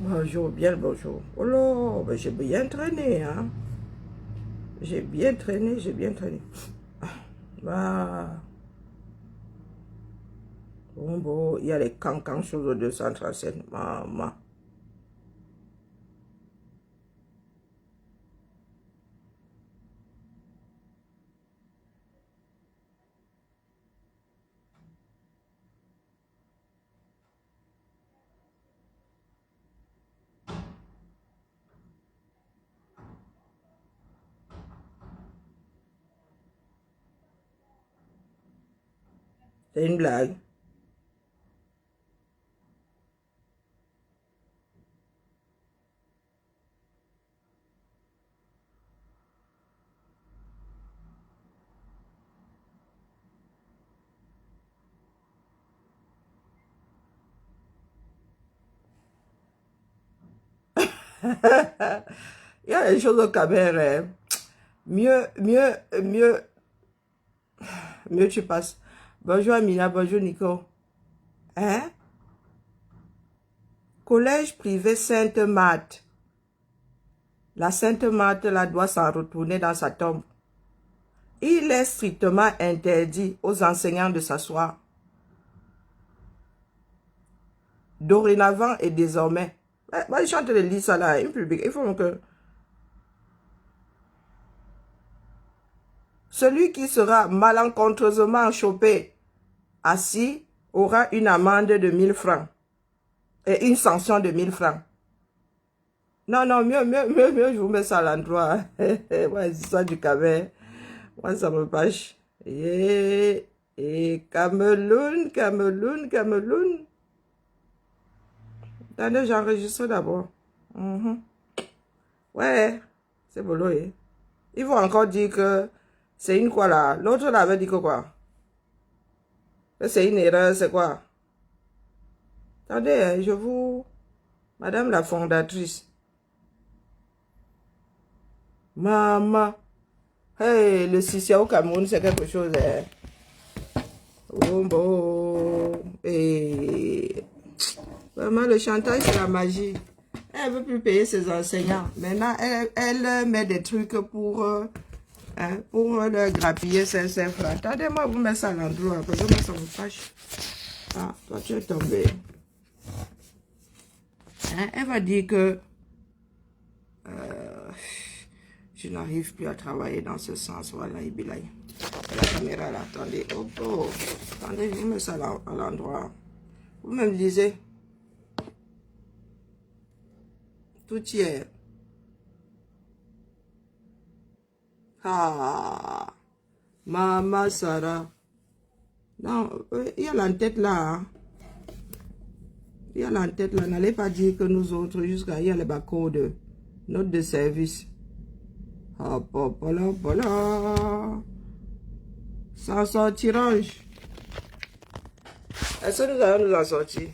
Bonjour, bien le bonjour. Oh là, ben j'ai bien traîné, hein. J'ai bien traîné, j'ai bien traîné. Bah, bon, il y a les cancans sur le 237. Maman. C'est une blague. Il y a des choses au Cameroun, hein. Mieux tu passes. Bonjour Amina, bonjour Nico. Hein? Collège privé Sainte-Marthe. La Sainte-Marthe, là, doit s'en retourner dans sa tombe. Il est strictement interdit aux enseignants de s'asseoir. Dorénavant et désormais. Moi, je suis en train de lire ça là, une public. Il faut que celui qui sera malencontreusement chopé assis aura une amende de 1000 francs et une sanction de 1000 francs. Non, non, mieux, je vous mets ça à l'endroit. Ouais, c'est ça du Cameroun. Moi, ça me fâche. Et Cameroun. Attendez, j'enregistre d'abord. Ouais, c'est beau, hein. Ils vont encore dire que c'est une quoi là. L'autre là avait dit que quoi? Que c'est une erreur, c'est quoi? Attendez, hein, je vous... Madame la fondatrice. Maman. Hey, le Sissia au Cameroun, c'est quelque chose, hein. Oh, bon. Et... Vraiment, le chantage, c'est la magie. Elle ne veut plus payer ses enseignants. Maintenant, elle met des trucs pour leur grappiller ses francs. Attendez-moi, vous mettez ça à l'endroit, parce que moi, ça me fâche. Ah, toi, tu es tombé. Hein, elle va dire que je n'arrive plus à travailler dans ce sens. Voilà, Ibilaï. La caméra, là, attendez. Oh, oh. Attendez, je vous mets ça à l'endroit. Vous me lisez. Tout y est. Ah, Maman Sarah. Non, il y a l'entête là. Hein. Il y a l'entête là. N'allez pas dire que nous autres, jusqu'à il y a les barcodes, note de service. Hop, hop, là. Sans sortirange. Est-ce que nous allons nous en sortir?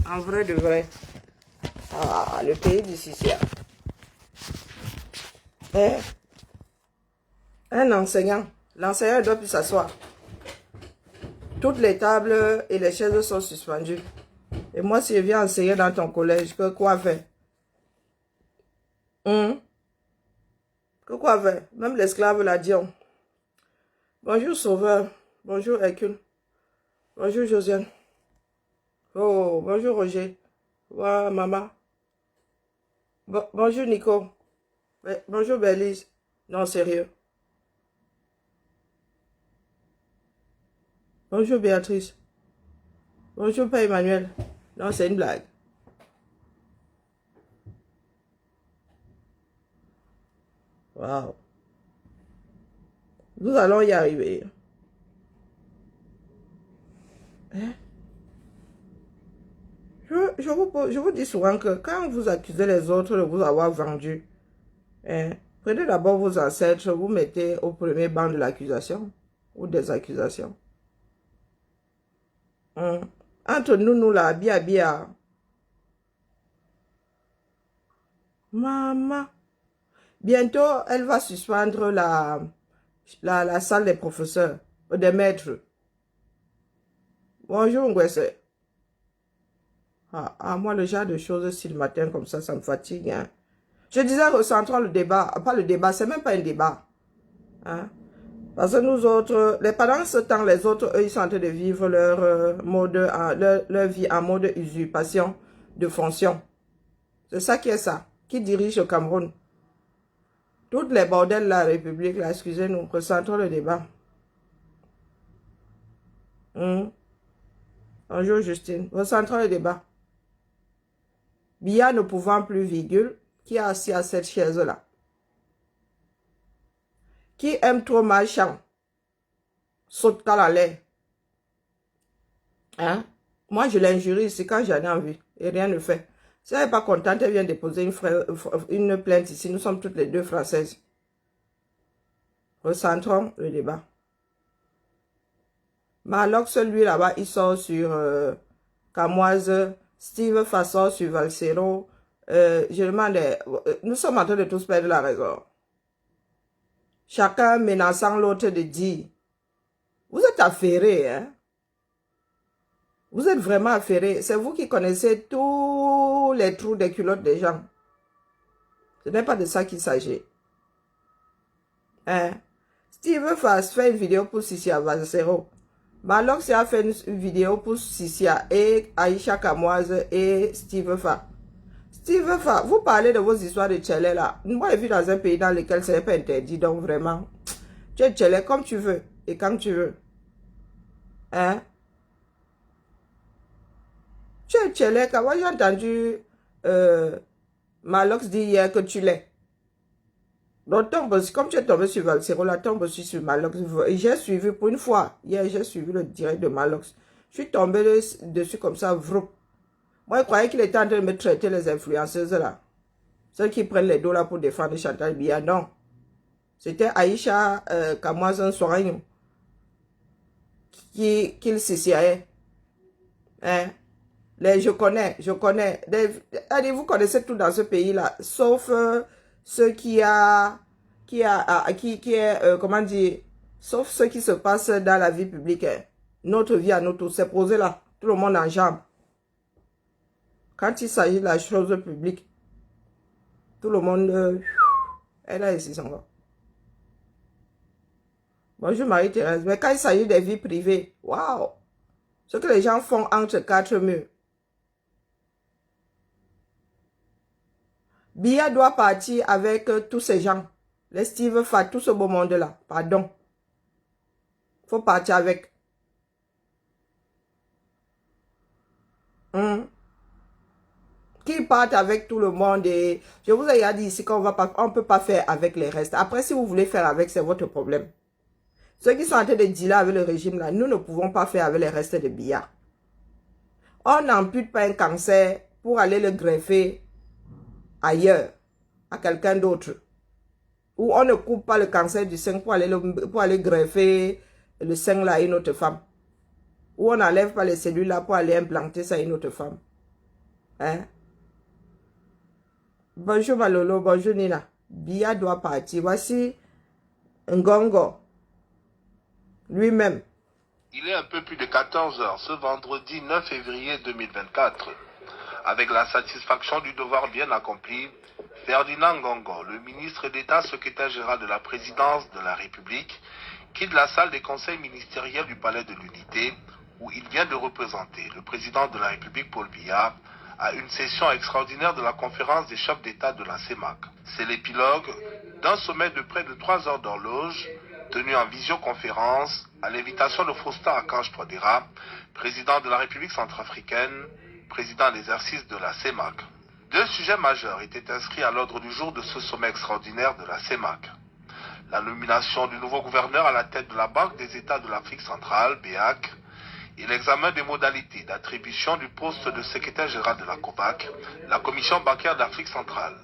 En vrai de vrai. Ah, le pays du Sissia. Hein? Un enseignant. L'enseignant doit plus s'asseoir. Toutes les tables et les chaises sont suspendues. Et moi, si je viens enseigner dans ton collège, que quoi faire? Que quoi faire? Même l'esclave l'a dit. Bonjour Sauveur. Bonjour Hercule. Bonjour Josiane. Oh, bonjour Roger. Ouais, maman. Bonjour Nico. Bonjour Bélise. Non, sérieux. Bonjour Béatrice. Bonjour Père Emmanuel. Non, c'est une blague. Wow. Nous allons y arriver. Hein? Je vous dis souvent que quand vous accusez les autres de vous avoir vendu, hein, prenez d'abord vos ancêtres, vous mettez au premier banc de l'accusation ou des accusations. Entre nous là, bien. Maman. Bientôt, elle va suspendre la salle des professeurs, des maîtres. Bonjour, Ngwese. Moi, le genre de choses, si le matin, comme ça me fatigue. Hein. Je disais, recentrons le débat. Pas le débat, c'est même pas un débat. Hein. Parce que nous autres, pendant ce temps, les autres, eux, ils sont en train de vivre leur, leur vie en mode usurpation de fonction. C'est ça qui est ça. Qui dirige le Cameroun. Toutes les bordels de la République, là, excusez-nous, recentrons le débat. Bonjour Justine, recentrons le débat. Biya ne pouvant plus, virgule, qui est assis à cette chaise-là. Qui aime trop marchand, saute dans la l'air. Hein? Moi, je l'injurie ici quand j'en ai envie et rien ne fait. Si elle n'est pas contente, elle vient déposer une plainte ici. Nous sommes toutes les deux françaises. Recentrons le débat. Malox, celui là-bas, il sort sur Camoise, Steve Fasson sur Valsero. Je demande, nous sommes en train de tous perdre la raison. Chacun menaçant l'autre de dire, vous êtes affairés, hein? Vous êtes vraiment affairés. C'est vous qui connaissez tous les trous des culottes des gens. Ce n'est pas de ça qu'il s'agit. Hein? Steve Fass fait une vidéo pour Sissia Valsero. Malox a fait une vidéo pour Sissia et Aïcha Kamoise et Steve Fa. Steve Fa, vous parlez de vos histoires de tchélé là. Moi, je vis dans un pays dans lequel ce n'est pas interdit, donc vraiment, tu es tchélé comme tu veux et quand tu veux. Hein? Tu es tchélé, quand moi j'ai entendu Malox dire hier que tu l'es. Donc, comme tu es tombé sur Valsero, là, tombe aussi sur Malox. J'ai suivi pour une fois. Hier, j'ai suivi le direct de Malox. Je suis tombé dessus comme ça, vrou. Moi, je croyais qu'il était en train de me traiter les influenceuses là. Ceux qui prennent les dos là pour défendre Chantal Biya. Non. C'était Aïcha Kamoise Soignon qu'il s'essiait. Hein? Je connais. Allez, vous connaissez tout dans ce pays-là, sauf ceux comment dire, sauf ce qui se passe dans la vie publique. Hein. Notre vie à nous tous, c'est posé là, tout le monde en jambe. Quand il s'agit de la chose publique, tout le monde est là ici, s'en va. Bonjour Marie-Thérèse, mais quand il s'agit des vies privées, waouh, ce que les gens font entre quatre murs. Biya doit partir avec tous ces gens. Les Steve Fa, tout ce beau monde-là. Pardon. Faut partir avec. Qui partent avec tout le monde. Et je vous ai dit ici qu'on ne peut pas faire avec les restes. Après, si vous voulez faire avec, c'est votre problème. Ceux qui sont en train de dealer avec le régime, là, nous ne pouvons pas faire avec les restes de Biya. On n'ampute pas un cancer pour aller le greffer ailleurs, à quelqu'un d'autre. Ou on ne coupe pas le cancer du sein pour aller greffer le sein là à une autre femme. Ou on n'enlève pas les cellules là pour aller implanter ça à une autre femme. Hein? Bonjour Malolo, bonjour Nina. Biya doit partir. Voici Ngongo. Lui-même. Il est un peu plus de 14 h ce vendredi 9 février 2024. Avec la satisfaction du devoir bien accompli, Ferdinand Ngongo, le ministre d'État secrétaire général de la présidence de la République, quitte la salle des conseils ministériels du Palais de l'Unité, où il vient de représenter le président de la République Paul Biya à une session extraordinaire de la conférence des chefs d'État de la CEMAC. C'est l'épilogue d'un sommet de près de 3 heures d'horloge, tenu en visioconférence à l'invitation de Faustin Archange Touadéra, président de la République centrafricaine, président d'exercice de la CEMAC. Deux sujets majeurs étaient inscrits à l'ordre du jour de ce sommet extraordinaire de la CEMAC. La nomination du nouveau gouverneur à la tête de la Banque des États de l'Afrique centrale, BEAC, et l'examen des modalités d'attribution du poste de secrétaire général de la COBAC, la Commission bancaire d'Afrique centrale.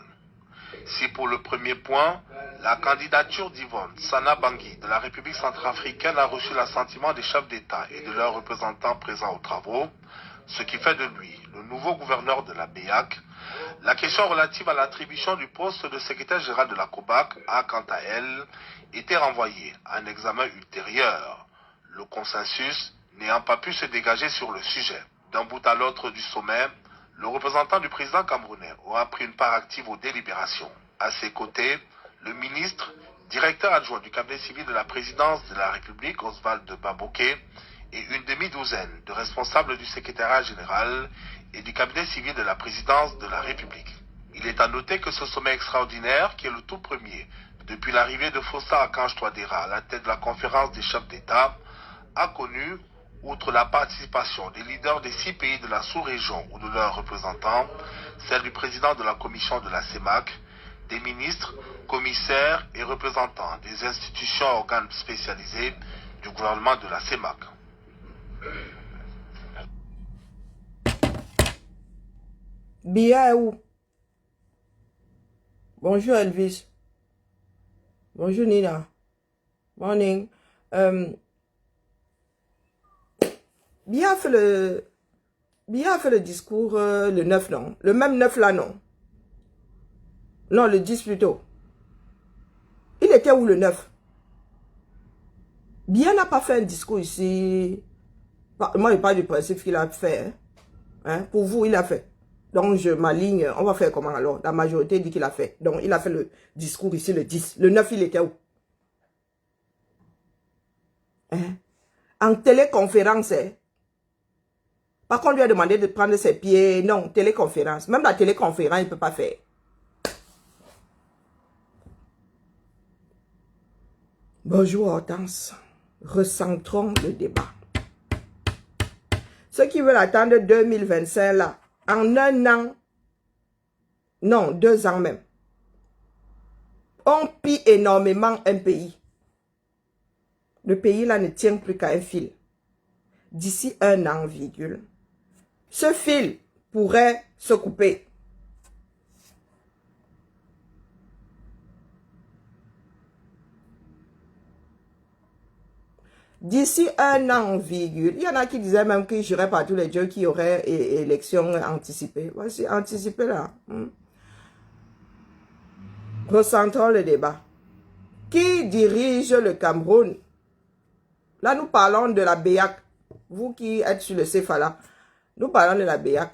Si pour le premier point, la candidature d'Yvonne Sana Bangui de la République centrafricaine a reçu l'assentiment des chefs d'État et de leurs représentants présents aux travaux, ce qui fait de lui le nouveau gouverneur de la BEAC, la question relative à l'attribution du poste de secrétaire général de la COBAC a, quant à elle, été renvoyée à un examen ultérieur, le consensus n'ayant pas pu se dégager sur le sujet. D'un bout à l'autre du sommet, Le représentant du président camerounais aura pris une part active aux délibérations. À ses côtés, le ministre, directeur adjoint du cabinet civil de la présidence de la République, Oswald Baboké, et une demi-douzaine de responsables du secrétariat général et du cabinet civil de la présidence de la République. Il est à noter que ce sommet extraordinaire, qui est le tout premier depuis l'arrivée de Fossa Akange Touadéra à la tête de la conférence des chefs d'État, a connu, outre la participation des leaders des 6 pays de la sous-région ou de leurs représentants, celle du président de la commission de la CEMAC, des ministres, commissaires et représentants des institutions et organes spécialisés du gouvernement de la CEMAC. Bia est où? Bonjour Elvis. Bonjour Nina. Morning. Bia a fait le discours le 9, non? Le même 9 là, non? Non, le 10 plutôt. Il était où le 9? Bia n'a pas fait un discours ici. Moi, je parle du principe qu'il a fait. Hein? Pour vous, il a fait. Donc, je m'aligne. On va faire comment alors? La majorité dit qu'il a fait. Donc, il a fait le discours ici le 10. Le 9, il était où? Hein? En téléconférence, hein? Par contre, on lui a demandé de prendre ses pieds. Non, téléconférence. Même la téléconférence, il ne peut pas faire. Bonjour Hortense. Recentrons le débat. Ceux qui veulent attendre 2025 là, en un an, non, 2 ans même, on pille énormément un pays. Le pays là ne tient plus qu'à un fil. D'ici 1 an, virgule, ce fil pourrait se couper. D'ici 1 an, virgule, il y en a qui disaient même qu'ils juraient par tous les dieux qu'il y aurait élection anticipée. Voici, anticipée là. Recentrons le débat. Qui dirige le Cameroun? Là, nous parlons de la BEAC. Vous qui êtes sur le CEFALA, nous parlons de la BEAC.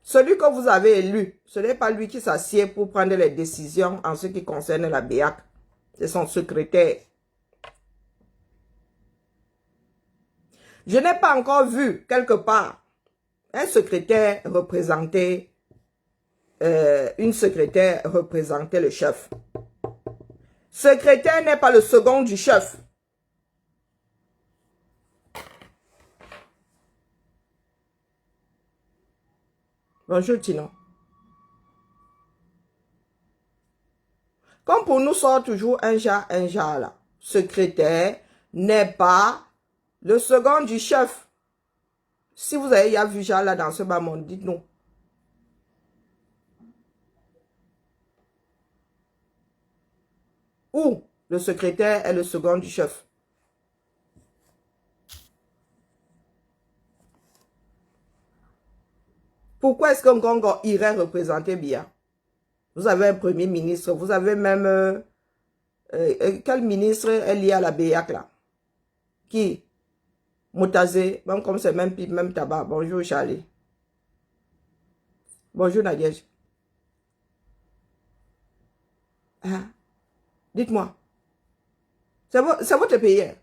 Celui que vous avez élu, ce n'est pas lui qui s'assied pour prendre les décisions en ce qui concerne la BEAC. C'est son secrétaire. Je n'ai pas encore vu quelque part un secrétaire représenter, une secrétaire représenter le chef. Secrétaire n'est pas le second du chef. Bonjour Tino. Comme pour nous sort toujours un genre là. Secrétaire n'est pas le second du chef. Si vous avez déjà vu genre là dans ce bas monde, dites-nous. Où le secrétaire est le second du chef. Pourquoi est-ce qu'un Congo irait représenter Bia? Vous avez un premier ministre, vous avez même... quel ministre est lié à la BEAC là? Qui? Moutazé, même comme c'est même pipe, même tabac. Bonjour Charlie. Bonjour Nadège. Hein? Dites-moi. C'est votre pays. Hein?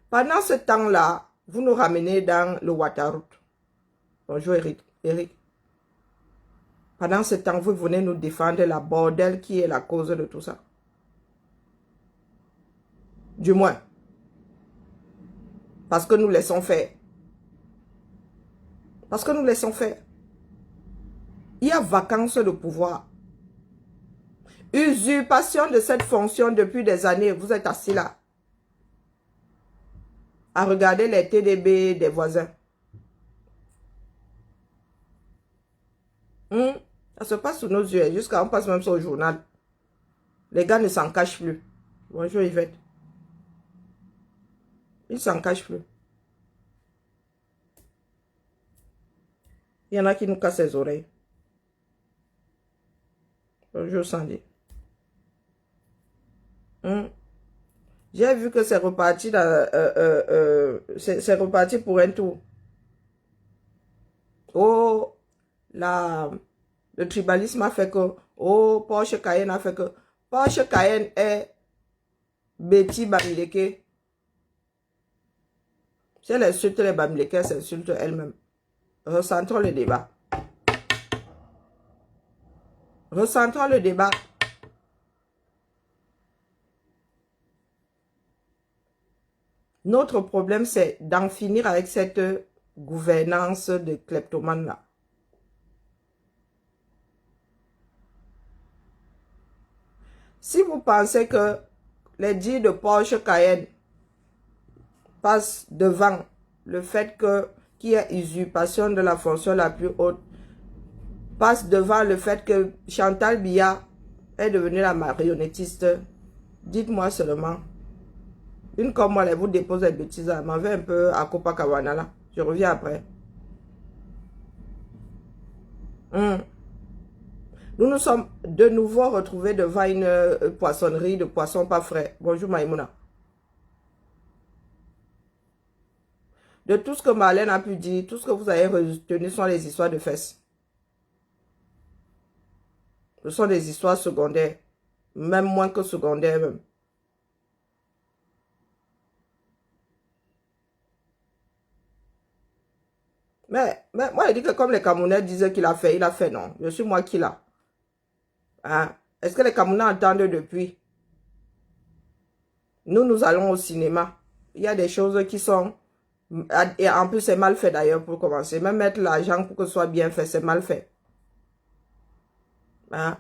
Pendant ce temps-là, vous nous ramenez dans le Waterroute. Bonjour Eric. Pendant ce temps, vous venez nous défendre la bordel qui est la cause de tout ça. Du moins. Parce que nous laissons faire. Parce que nous laissons faire. Il y a vacance de pouvoir. Usurpation de cette fonction depuis des années. Vous êtes assis là. À regarder les TDB des voisins. Ça se passe sous nos yeux. Jusqu'à on passe même ça au journal. Les gars ne s'en cachent plus. Bonjour Yvette. Ils ne s'en cachent plus. Il y en a qui nous cassent les oreilles. Bonjour Sandy. J'ai vu que c'est reparti dans, c'est reparti pour un tour. Oh, le tribalisme a fait que, oh, Porsche Cayenne a fait que, Porsche Cayenne est Betty Bamileke. Si elle insulte les Bamileke, elle s'insulte elle-même. Ressentons le débat. Ressentons le débat. Notre problème, c'est d'en finir avec cette gouvernance de kleptomane-là. Si vous pensez que les dits de Porsche Cayenne passent devant le fait qu'il y a usurpation de la fonction la plus haute, passe devant le fait que Chantal Biya est devenue la marionnettiste, dites-moi seulement. Une comme moi, elle vous dépose des bêtises, elle m'en va un peu à Copacabana là. Je reviens après. Nous nous sommes de nouveau retrouvés devant une poissonnerie de poissons pas frais. Bonjour Maïmouna. De tout ce que Marlène a pu dire, tout ce que vous avez retenu sont les histoires de fesses. Ce sont des histoires secondaires. Même moins que secondaires même. Mais moi, je dis que comme les Camerounais disaient qu'il a fait non. Je suis moi qui l'a. Hein? Est-ce que les Camerounais entendent depuis? Nous allons au cinéma. Il y a des choses qui sont... Et en plus, c'est mal fait d'ailleurs pour commencer. Même mettre l'argent pour que ce soit bien fait, c'est mal fait. Hein?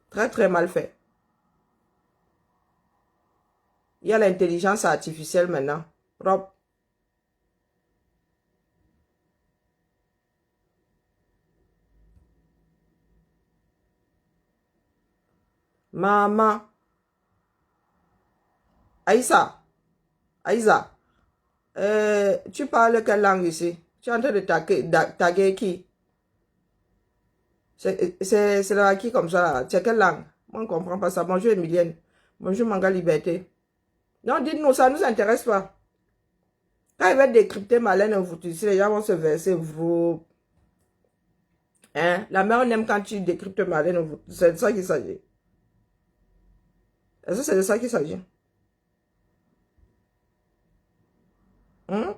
Très, très mal fait. Il y a l'intelligence artificielle maintenant. Propre. Maman. Aïssa. Aïssa. Tu parles quelle langue ici? Tu es en train de taguer qui? C'est là qui comme ça? C'est quelle langue? Moi, on ne comprend pas ça. Bonjour Emilienne. Bonjour Manga Liberté. Non, dites-nous, ça ne nous intéresse pas. Quand il va décrypter Marlène Mvoutu, ici, les gens vont se verser vous. Hein? La mère, on aime quand tu décryptes Marlène Mvoutu. C'est de ça qu'il s'agit. Est-ce que c'est de ça qu'il s'agit? Hein?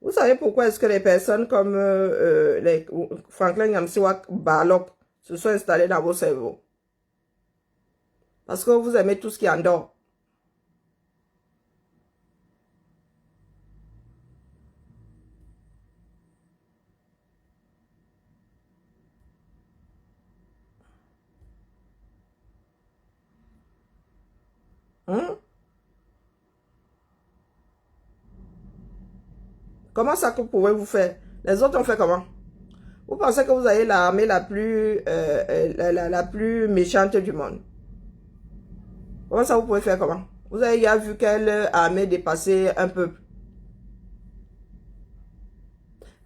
Vous savez pourquoi est-ce que les personnes comme les Franklin Yamsiwak Barlop se sont installées dans vos cerveaux? Parce que vous aimez tout ce qui endort. Hein? Comment ça que vous pouvez vous faire? Les autres ont fait comment? Vous pensez que vous avez l'armée la plus la plus méchante du monde? Comment ça vous pouvez faire comment? Vous avez déjà vu quelle armée dépasser un peuple?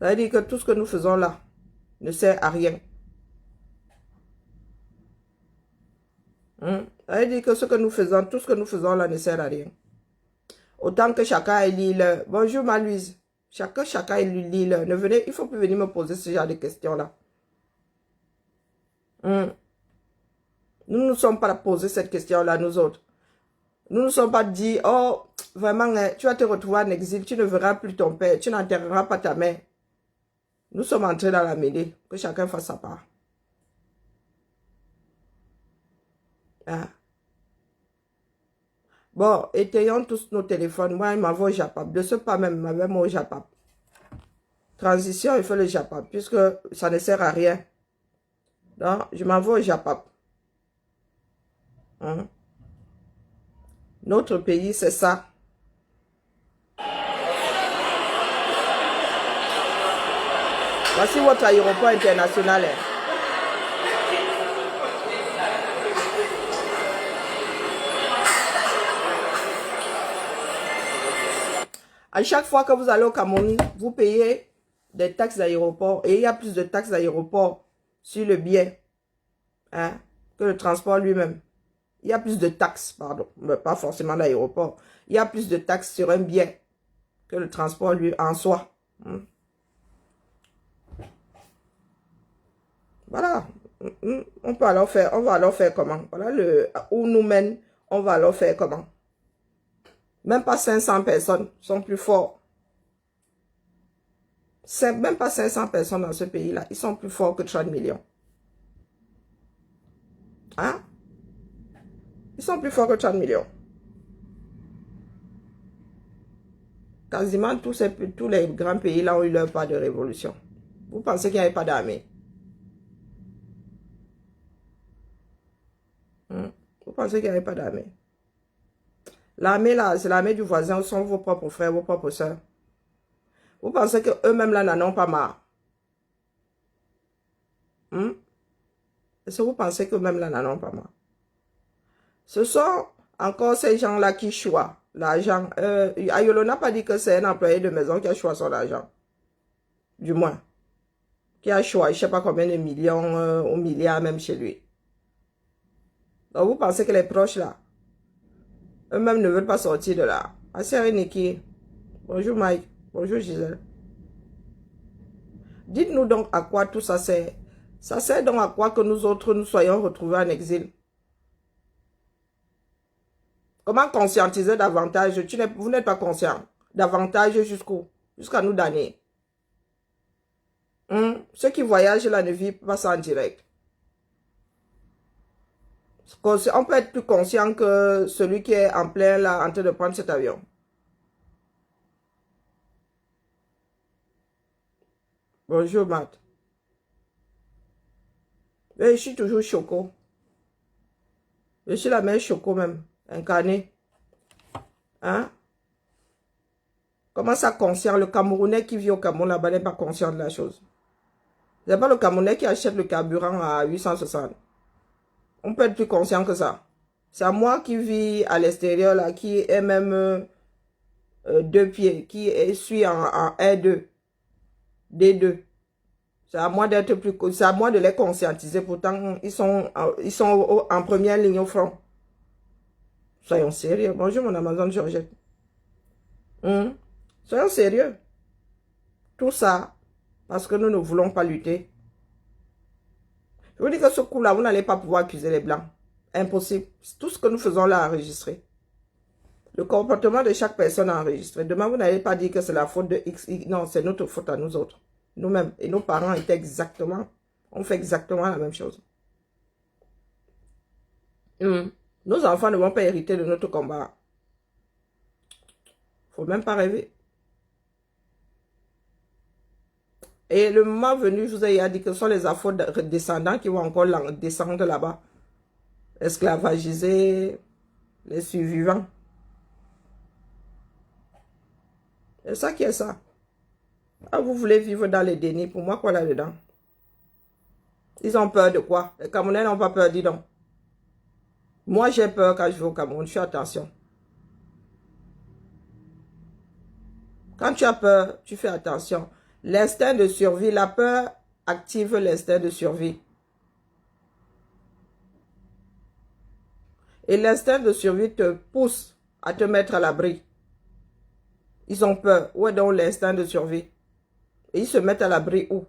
Ça veut dire que tout ce que nous faisons là ne sert à rien. Ça veut dire que ce que nous faisons, tout ce que nous faisons là ne sert à rien. Autant que chacun élit le... Bonjour ma Louise. Chacun élit le... Ne venez, il ne faut plus venir me poser ce genre de questions là. Nous ne nous sommes pas posé cette question là, nous autres. Nous ne nous sommes pas dit, oh, vraiment, tu vas te retrouver en exil, tu ne verras plus ton père, tu n'enterreras pas ta mère. Nous sommes entrés dans la mêlée, que chacun fasse sa part. Hein? Bon, étayons tous nos téléphones. Moi, il m'envoie au Japap. De ce pas même, il m'avait mis au Japap. Transition, il faut le Japap, puisque ça ne sert à rien. Donc, je m'envoie au Japap. Hein? Notre pays, c'est ça. Voici votre aéroport international. À chaque fois que vous allez au Cameroun, vous payez des taxes d'aéroport. Et il y a plus de taxes d'aéroport sur le billet que le transport lui-même. Il y a plus de taxes, pardon, mais pas forcément d'aéroport. Il y a plus de taxes sur un billet que le transport lui en soi. Hmm. Voilà. On peut alors faire, on va alors faire comment? Voilà où nous mène, on va alors faire comment? Même pas 500 personnes sont plus forts. Même pas 500 personnes dans ce pays-là, ils sont plus forts que 30 millions. Hein? Ils sont plus forts que 30 millions. Quasiment tous les grands pays là ont eu leur part de révolution. Vous pensez qu'il n'y avait pas d'armée? Vous pensez qu'il n'y avait pas d'armée? L'armée là, c'est l'armée du voisin, où sont vos propres frères, vos propres soeurs. Vous pensez qu'eux-mêmes là n'en ont pas marre? Est-ce que vous pensez qu'eux-mêmes là n'en ont pas marre? Ce sont encore ces gens-là qui choisissent l'argent. Ayolo n'a pas dit que c'est un employé de maison qui a choisi son argent. Du moins. Qui a choisi, je ne sais pas combien de millions ou milliards même chez lui. Donc vous pensez que les proches là, eux-mêmes ne veulent pas sortir de là. Asseri Niki. Bonjour Mike. Bonjour Gisèle. Dites-nous donc à quoi tout ça sert. Ça sert donc à quoi que nous autres nous soyons retrouvés en exil? Comment conscientiser davantage? Vous n'êtes pas conscient. Davantage jusqu'où? Jusqu'à nous damner. Ceux qui voyagent là ne vivent pas ça en direct. On peut être plus conscient que celui qui est en plein là en train de prendre cet avion. Bonjour Matt. Je suis toujours Choco. Je suis la même Choco même, incarnée. Hein? Comment ça conscient? Le Camerounais qui vit au Cameroun là-bas n'est pas conscient de la chose. C'est pas le Camerounais qui achète le carburant à 860. On peut être plus conscient que ça. C'est à moi qui vis à l'extérieur là, qui est même 2 pieds, qui suis en R2, D2. C'est à moi d'être plus, c'est à moi de les conscientiser. Pourtant, ils sont en première ligne au front. Soyons sérieux. Bonjour mon Amazon Georgette. Soyons sérieux. Tout ça, parce que nous ne voulons pas lutter. Je vous dis que ce coup-là, vous n'allez pas pouvoir accuser les Blancs. Impossible. Tout ce que nous faisons là enregistré. Le comportement de chaque personne enregistré. Demain, vous n'allez pas dire que c'est la faute de X. Non, c'est notre faute à nous autres. Nous-mêmes. Et nos parents étaient exactement, on fait exactement la même chose. Nos enfants ne vont pas hériter de notre combat. Faut même pas rêver. Et le moment venu, je vous ai dit que ce sont les afro-descendants qui vont encore descendre là-bas. Esclavagiser les survivants. C'est ça qui est ça. Ah, vous voulez vivre dans les dénis. Pour moi, quoi là-dedans? Ils ont peur de quoi? Les Camerounais n'ont pas peur, dis donc. Moi, j'ai peur quand je vais au Cameroun. Je fais attention. Quand tu as peur, tu fais attention. L'instinct de survie, la peur active l'instinct de survie. Et l'instinct de survie te pousse à te mettre à l'abri. Ils ont peur. Où est donc l'instinct de survie? Et ils se mettent à l'abri où?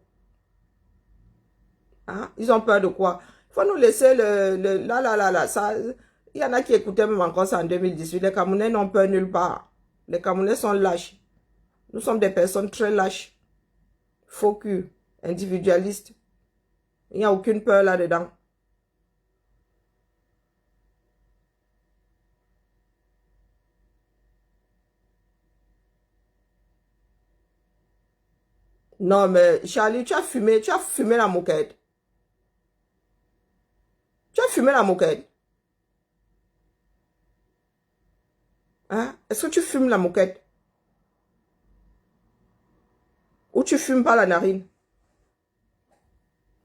Hein? Ils ont peur de quoi? Il faut nous laisser là. Ça, il y en a qui écoutaient même encore ça en 2018. Les Camerounais n'ont peur nulle part. Les Camerounais sont lâches. Nous sommes des personnes très lâches. Faux cul, individualistes. Il n'y a aucune peur là-dedans. Non, mais Charlie, tu as fumé la moquette. Tu as fumé la moquette. Hein? Est-ce que tu fumes la moquette? Ou tu fumes par la narine?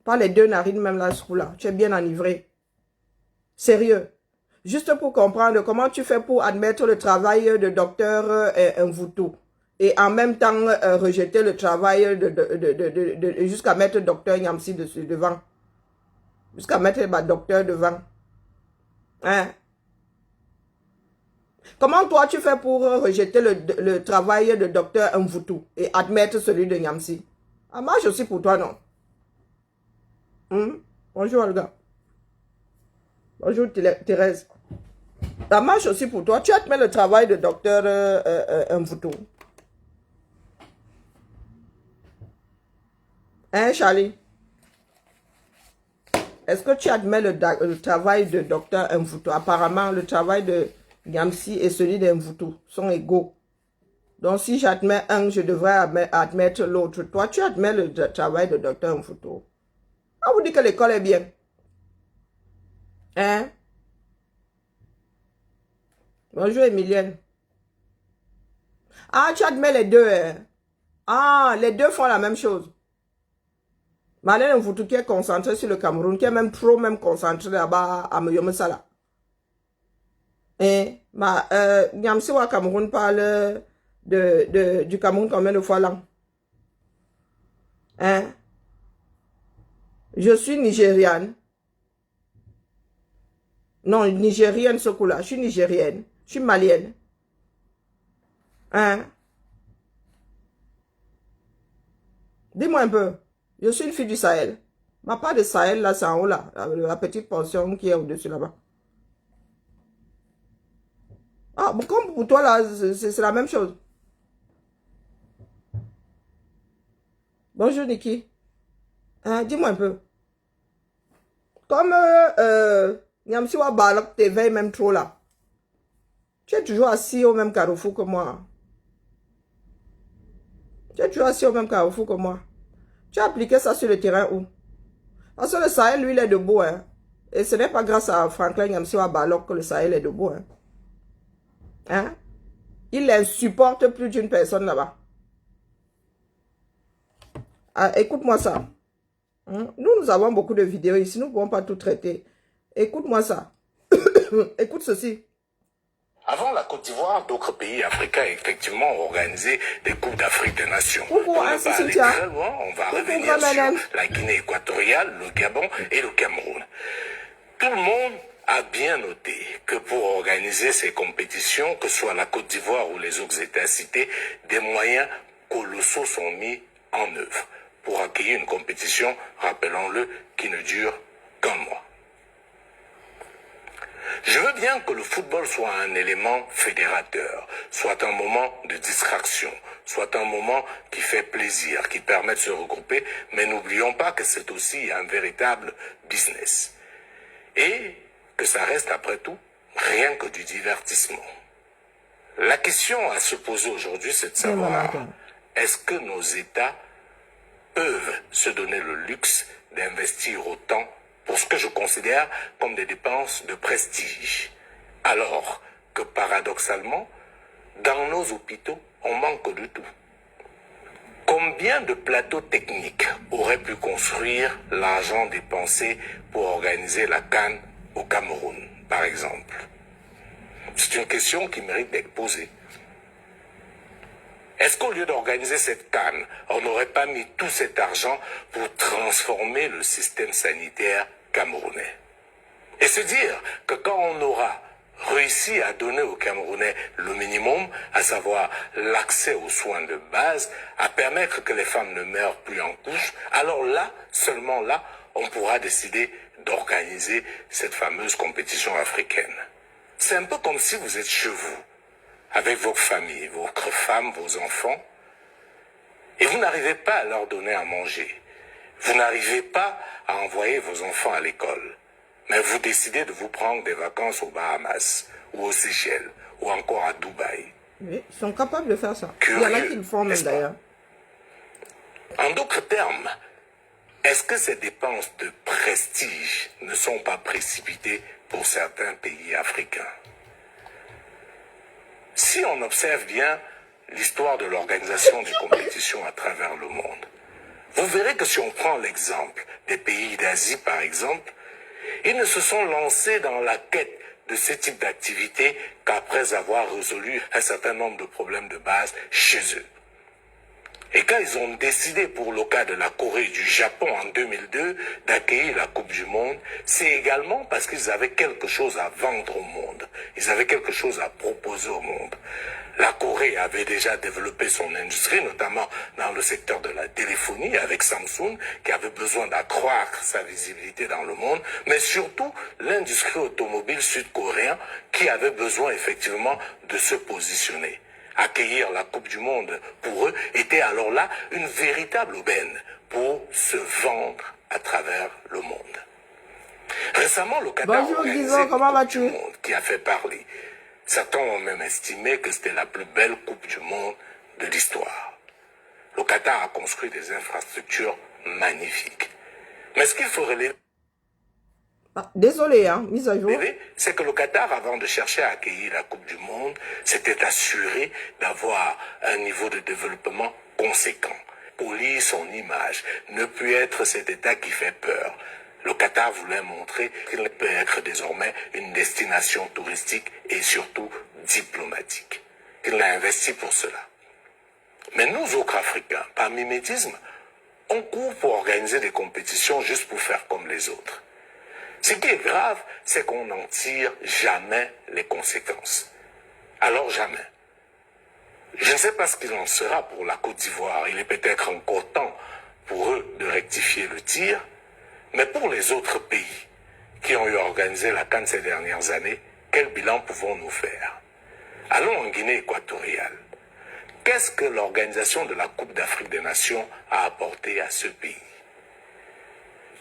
Par les deux narines, même là, ce coup-là. Tu es bien enivré. Sérieux. Juste pour comprendre comment tu fais pour admettre le travail de docteur Mvuto. Et en même temps rejeter le travail jusqu'à mettre docteur Nyamsi devant. Jusqu'à mettre docteur devant. Hein? Comment toi tu fais pour rejeter le travail de docteur Mvutu et admettre celui de Nyamsi? Ça marche aussi pour toi, non? Bonjour Olga. Bonjour Thérèse. Ça marche aussi pour toi. Tu admets le travail de docteur Mvutu. Hein, Charlie? Est-ce que tu admets le travail de docteur Mvutu? Apparemment, le travail de Nyamsi et celui d'Mvutu sont égaux. Donc, si j'admets un, je devrais admettre l'autre. Toi, tu admets le travail de docteur Mvutu. On vous dit que l'école est bien. Hein? Bonjour, Emilienne. Ah, tu admets les deux, hein? Ah, les deux font la même chose. Marlène Mvutu qui est concentrée sur le Cameroun, qui est même trop concentrée là-bas à Myomesala. Et Nyamsi wa Cameroun parle du Cameroun combien de fois là? Hein? Je suis nigériane. Non, nigérienne ce coup-là. Je suis nigérienne. Je suis malienne. Hein? Dis-moi un peu. Je suis une fille du Sahel. Ma part de Sahel, là, c'est en haut, là. La petite portion qui est au-dessus, là-bas. Ah, bon, comme pour toi, là, c'est la même chose. Bonjour, Niki. Hein, dis-moi un peu. Comme Nyamsi wa Balak t'éveille même trop, là. Tu es toujours assis au même carrefour que moi. Tu es toujours assis au même carrefour que moi. Tu as appliqué ça sur le terrain où? Parce que le Sahel, lui, il est debout. Hein. Et ce n'est pas grâce à Franklin Nyamsi wa Balak que le Sahel est debout. Hein. Hein? Il insupporte plus d'une personne là-bas. Ah, écoute-moi ça. Hein? Nous avons beaucoup de vidéos ici. Nous ne pouvons pas tout traiter. Écoute-moi ça. Écoute ceci. Avant la Côte d'Ivoire, d'autres pays africains effectivement ont organisé des Coupes d'Afrique des Nations. On va aller très loin, on va revenir sur la Guinée équatoriale, le Gabon et le Cameroun. Tout le monde a bien noté que pour organiser ces compétitions, que ce soit la Côte d'Ivoire ou les autres États cités, des moyens colossaux sont mis en œuvre pour accueillir une compétition, rappelons-le, qui ne dure qu'un mois. Je veux bien que le football soit un élément fédérateur, soit un moment de distraction, soit un moment qui fait plaisir, qui permet de se regrouper, mais n'oublions pas que c'est aussi un véritable business. Et que ça reste après tout rien que du divertissement. La question à se poser aujourd'hui, c'est de savoir, est-ce que nos États peuvent se donner le luxe d'investir autant pour ce que je considère comme des dépenses de prestige, alors que paradoxalement, dans nos hôpitaux, on manque de tout. Combien de plateaux techniques auraient pu construire l'argent dépensé pour organiser la CAN au Cameroun, par exemple? C'est une question qui mérite d'être posée. Est-ce qu'au lieu d'organiser cette CAN, on n'aurait pas mis tout cet argent pour transformer le système sanitaire camerounais? Et se dire que quand on aura réussi à donner aux Camerounais le minimum, à savoir l'accès aux soins de base, à permettre que les femmes ne meurent plus en couche, alors là, seulement là, on pourra décider d'organiser cette fameuse compétition africaine. C'est un peu comme si vous êtes chez vous, avec votre famille, votre femme, vos enfants, et vous n'arrivez pas à leur donner à manger. Vous n'arrivez pas à envoyer vos enfants à l'école. Mais vous décidez de vous prendre des vacances aux Bahamas, ou aux Seychelles, ou encore à Dubaï. Oui, ils sont capables de faire ça. Curieux, il y en a qui le font même d'ailleurs. En d'autres termes, est-ce que ces dépenses de prestige ne sont pas précipitées pour certains pays africains? Si on observe bien l'histoire de l'organisation des compétitions à travers le monde, vous verrez que si on prend l'exemple des pays d'Asie, par exemple, ils ne se sont lancés dans la quête de ce type d'activité qu'après avoir résolu un certain nombre de problèmes de base chez eux. Et quand ils ont décidé pour le cas de la Corée et du Japon en 2002 d'accueillir la Coupe du Monde, c'est également parce qu'ils avaient quelque chose à vendre au monde. Ils avaient quelque chose à proposer au monde. La Corée avait déjà développé son industrie, notamment dans le secteur de la téléphonie avec Samsung, qui avait besoin d'accroître sa visibilité dans le monde, mais surtout l'industrie automobile sud-coréenne qui avait besoin effectivement de se positionner. Accueillir la Coupe du Monde pour eux était alors là une véritable aubaine pour se vendre à travers le monde. Récemment, le Qatar Bonjour, a organisé Guizot, comment une Coupe du vas-tu? Monde qui a fait parler. Certains ont même estimé que c'était la plus belle Coupe du Monde de l'histoire. Le Qatar a construit des infrastructures magnifiques. Mais ce qu'il faut relever, Désolé, hein, mise à jour. c'est que le Qatar, avant de chercher à accueillir la Coupe du Monde, s'était assuré d'avoir un niveau de développement conséquent. Polir son image, ne plus être cet État qui fait peur. Le Qatar voulait montrer qu'il peut être désormais une destination touristique et surtout diplomatique. Il a investi pour cela. Mais nous autres Africains, par mimétisme, on court pour organiser des compétitions juste pour faire comme les autres. Ce qui est grave, c'est qu'on n'en tire jamais les conséquences. Alors jamais. Je ne sais pas ce qu'il en sera pour la Côte d'Ivoire. Il est peut-être encore temps pour eux de rectifier le tir. Mais pour les autres pays qui ont eu organisé la CAN ces dernières années, quel bilan pouvons-nous faire? Allons en Guinée équatoriale. Qu'est-ce que l'organisation de la Coupe d'Afrique des Nations a apporté à ce pays?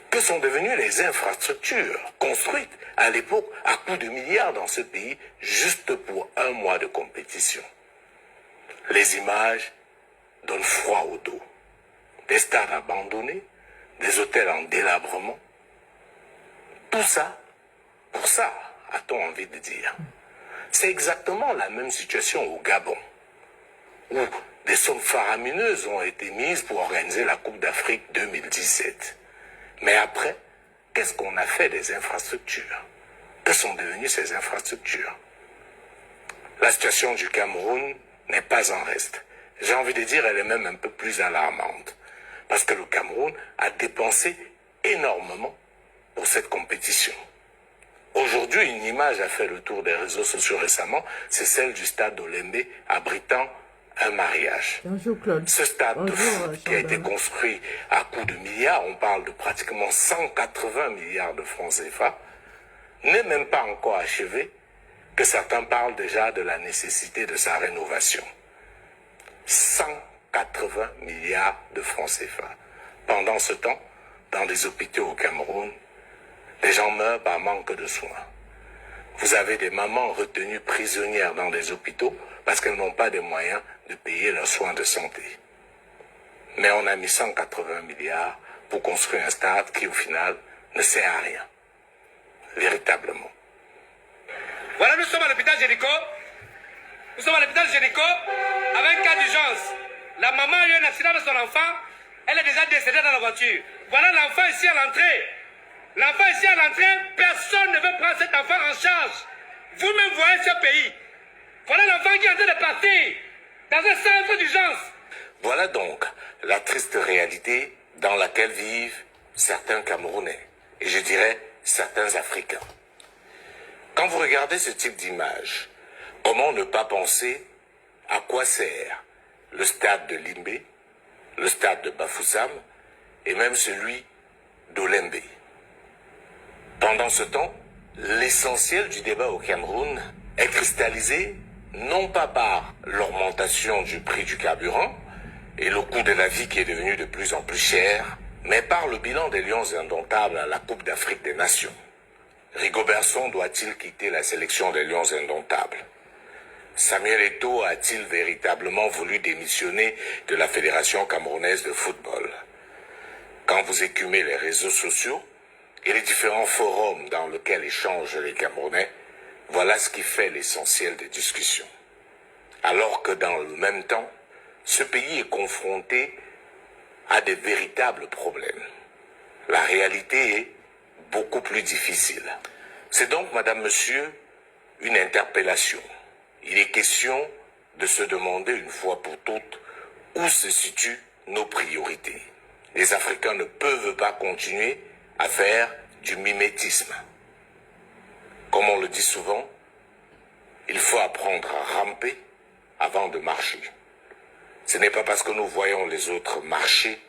Que sont devenues les infrastructures construites à l'époque à coups de milliards dans ce pays juste pour un mois de compétition? Les images donnent froid au dos. Des stades abandonnés, des hôtels en délabrement. Tout ça, pour ça, a-t-on envie de dire. C'est exactement la même situation au Gabon, où des sommes faramineuses ont été mises pour organiser la Coupe d'Afrique 2017. Mais après, qu'est-ce qu'on a fait des infrastructures? Que sont devenues ces infrastructures? La situation du Cameroun n'est pas en reste. J'ai envie de dire, elle est même un peu plus alarmante. Parce que le Cameroun a dépensé énormément pour cette compétition. Aujourd'hui, une image a fait le tour des réseaux sociaux récemment, c'est celle du stade d'Olembe abritant un mariage. Bonjour, Claude. Ce stade de Bonjour, foot qui a été construit à coups de milliards, on parle de pratiquement 180 milliards de francs CFA, n'est même pas encore achevé, que certains parlent déjà de la nécessité de sa rénovation. 180 milliards de francs CFA. Pendant ce temps, dans des hôpitaux au Cameroun, les gens meurent par manque de soins. Vous avez des mamans retenues prisonnières dans des hôpitaux parce qu'elles n'ont pas de moyens de payer leurs soins de santé. Mais on a mis 180 milliards pour construire un stade qui, au final, ne sert à rien. Véritablement. Voilà, nous sommes à l'hôpital Génico. Nous sommes à l'hôpital Génico avec un cas d'urgence. La maman a eu un accident de son enfant. Elle est déjà décédée dans la voiture. Voilà l'enfant ici à l'entrée. L'enfant ici à l'entrée, personne ne veut prendre cet enfant en charge. Vous-même voyez ce pays. Voilà l'enfant qui est en train de partir dans un centre d'urgence. Voilà donc la triste réalité dans laquelle vivent certains Camerounais, et je dirais certains Africains. Quand vous regardez ce type d'image, comment ne pas penser à quoi sert le stade de Limbe, le stade de Bafoussam et même celui d'Olembe? Pendant ce temps, l'essentiel du débat au Cameroun est cristallisé non pas par l'augmentation du prix du carburant et le coût de la vie qui est devenu de plus en plus cher, mais par le bilan des Lions indomptables à la Coupe d'Afrique des Nations. Rigobertson doit-il quitter la sélection des Lions indomptables? Samuel Eto'o a-t-il véritablement voulu démissionner de la Fédération camerounaise de football? Quand vous écumez les réseaux sociaux et les différents forums dans lesquels échangent les Camerounais, voilà ce qui fait l'essentiel des discussions. Alors que dans le même temps, ce pays est confronté à des véritables problèmes. La réalité est beaucoup plus difficile. C'est donc, madame, monsieur, une interpellation. Il est question de se demander une fois pour toutes où se situent nos priorités. Les Africains ne peuvent pas continuer à faire du mimétisme. Comme on le dit souvent, il faut apprendre à ramper avant de marcher. Ce n'est pas parce que nous voyons les autres marcher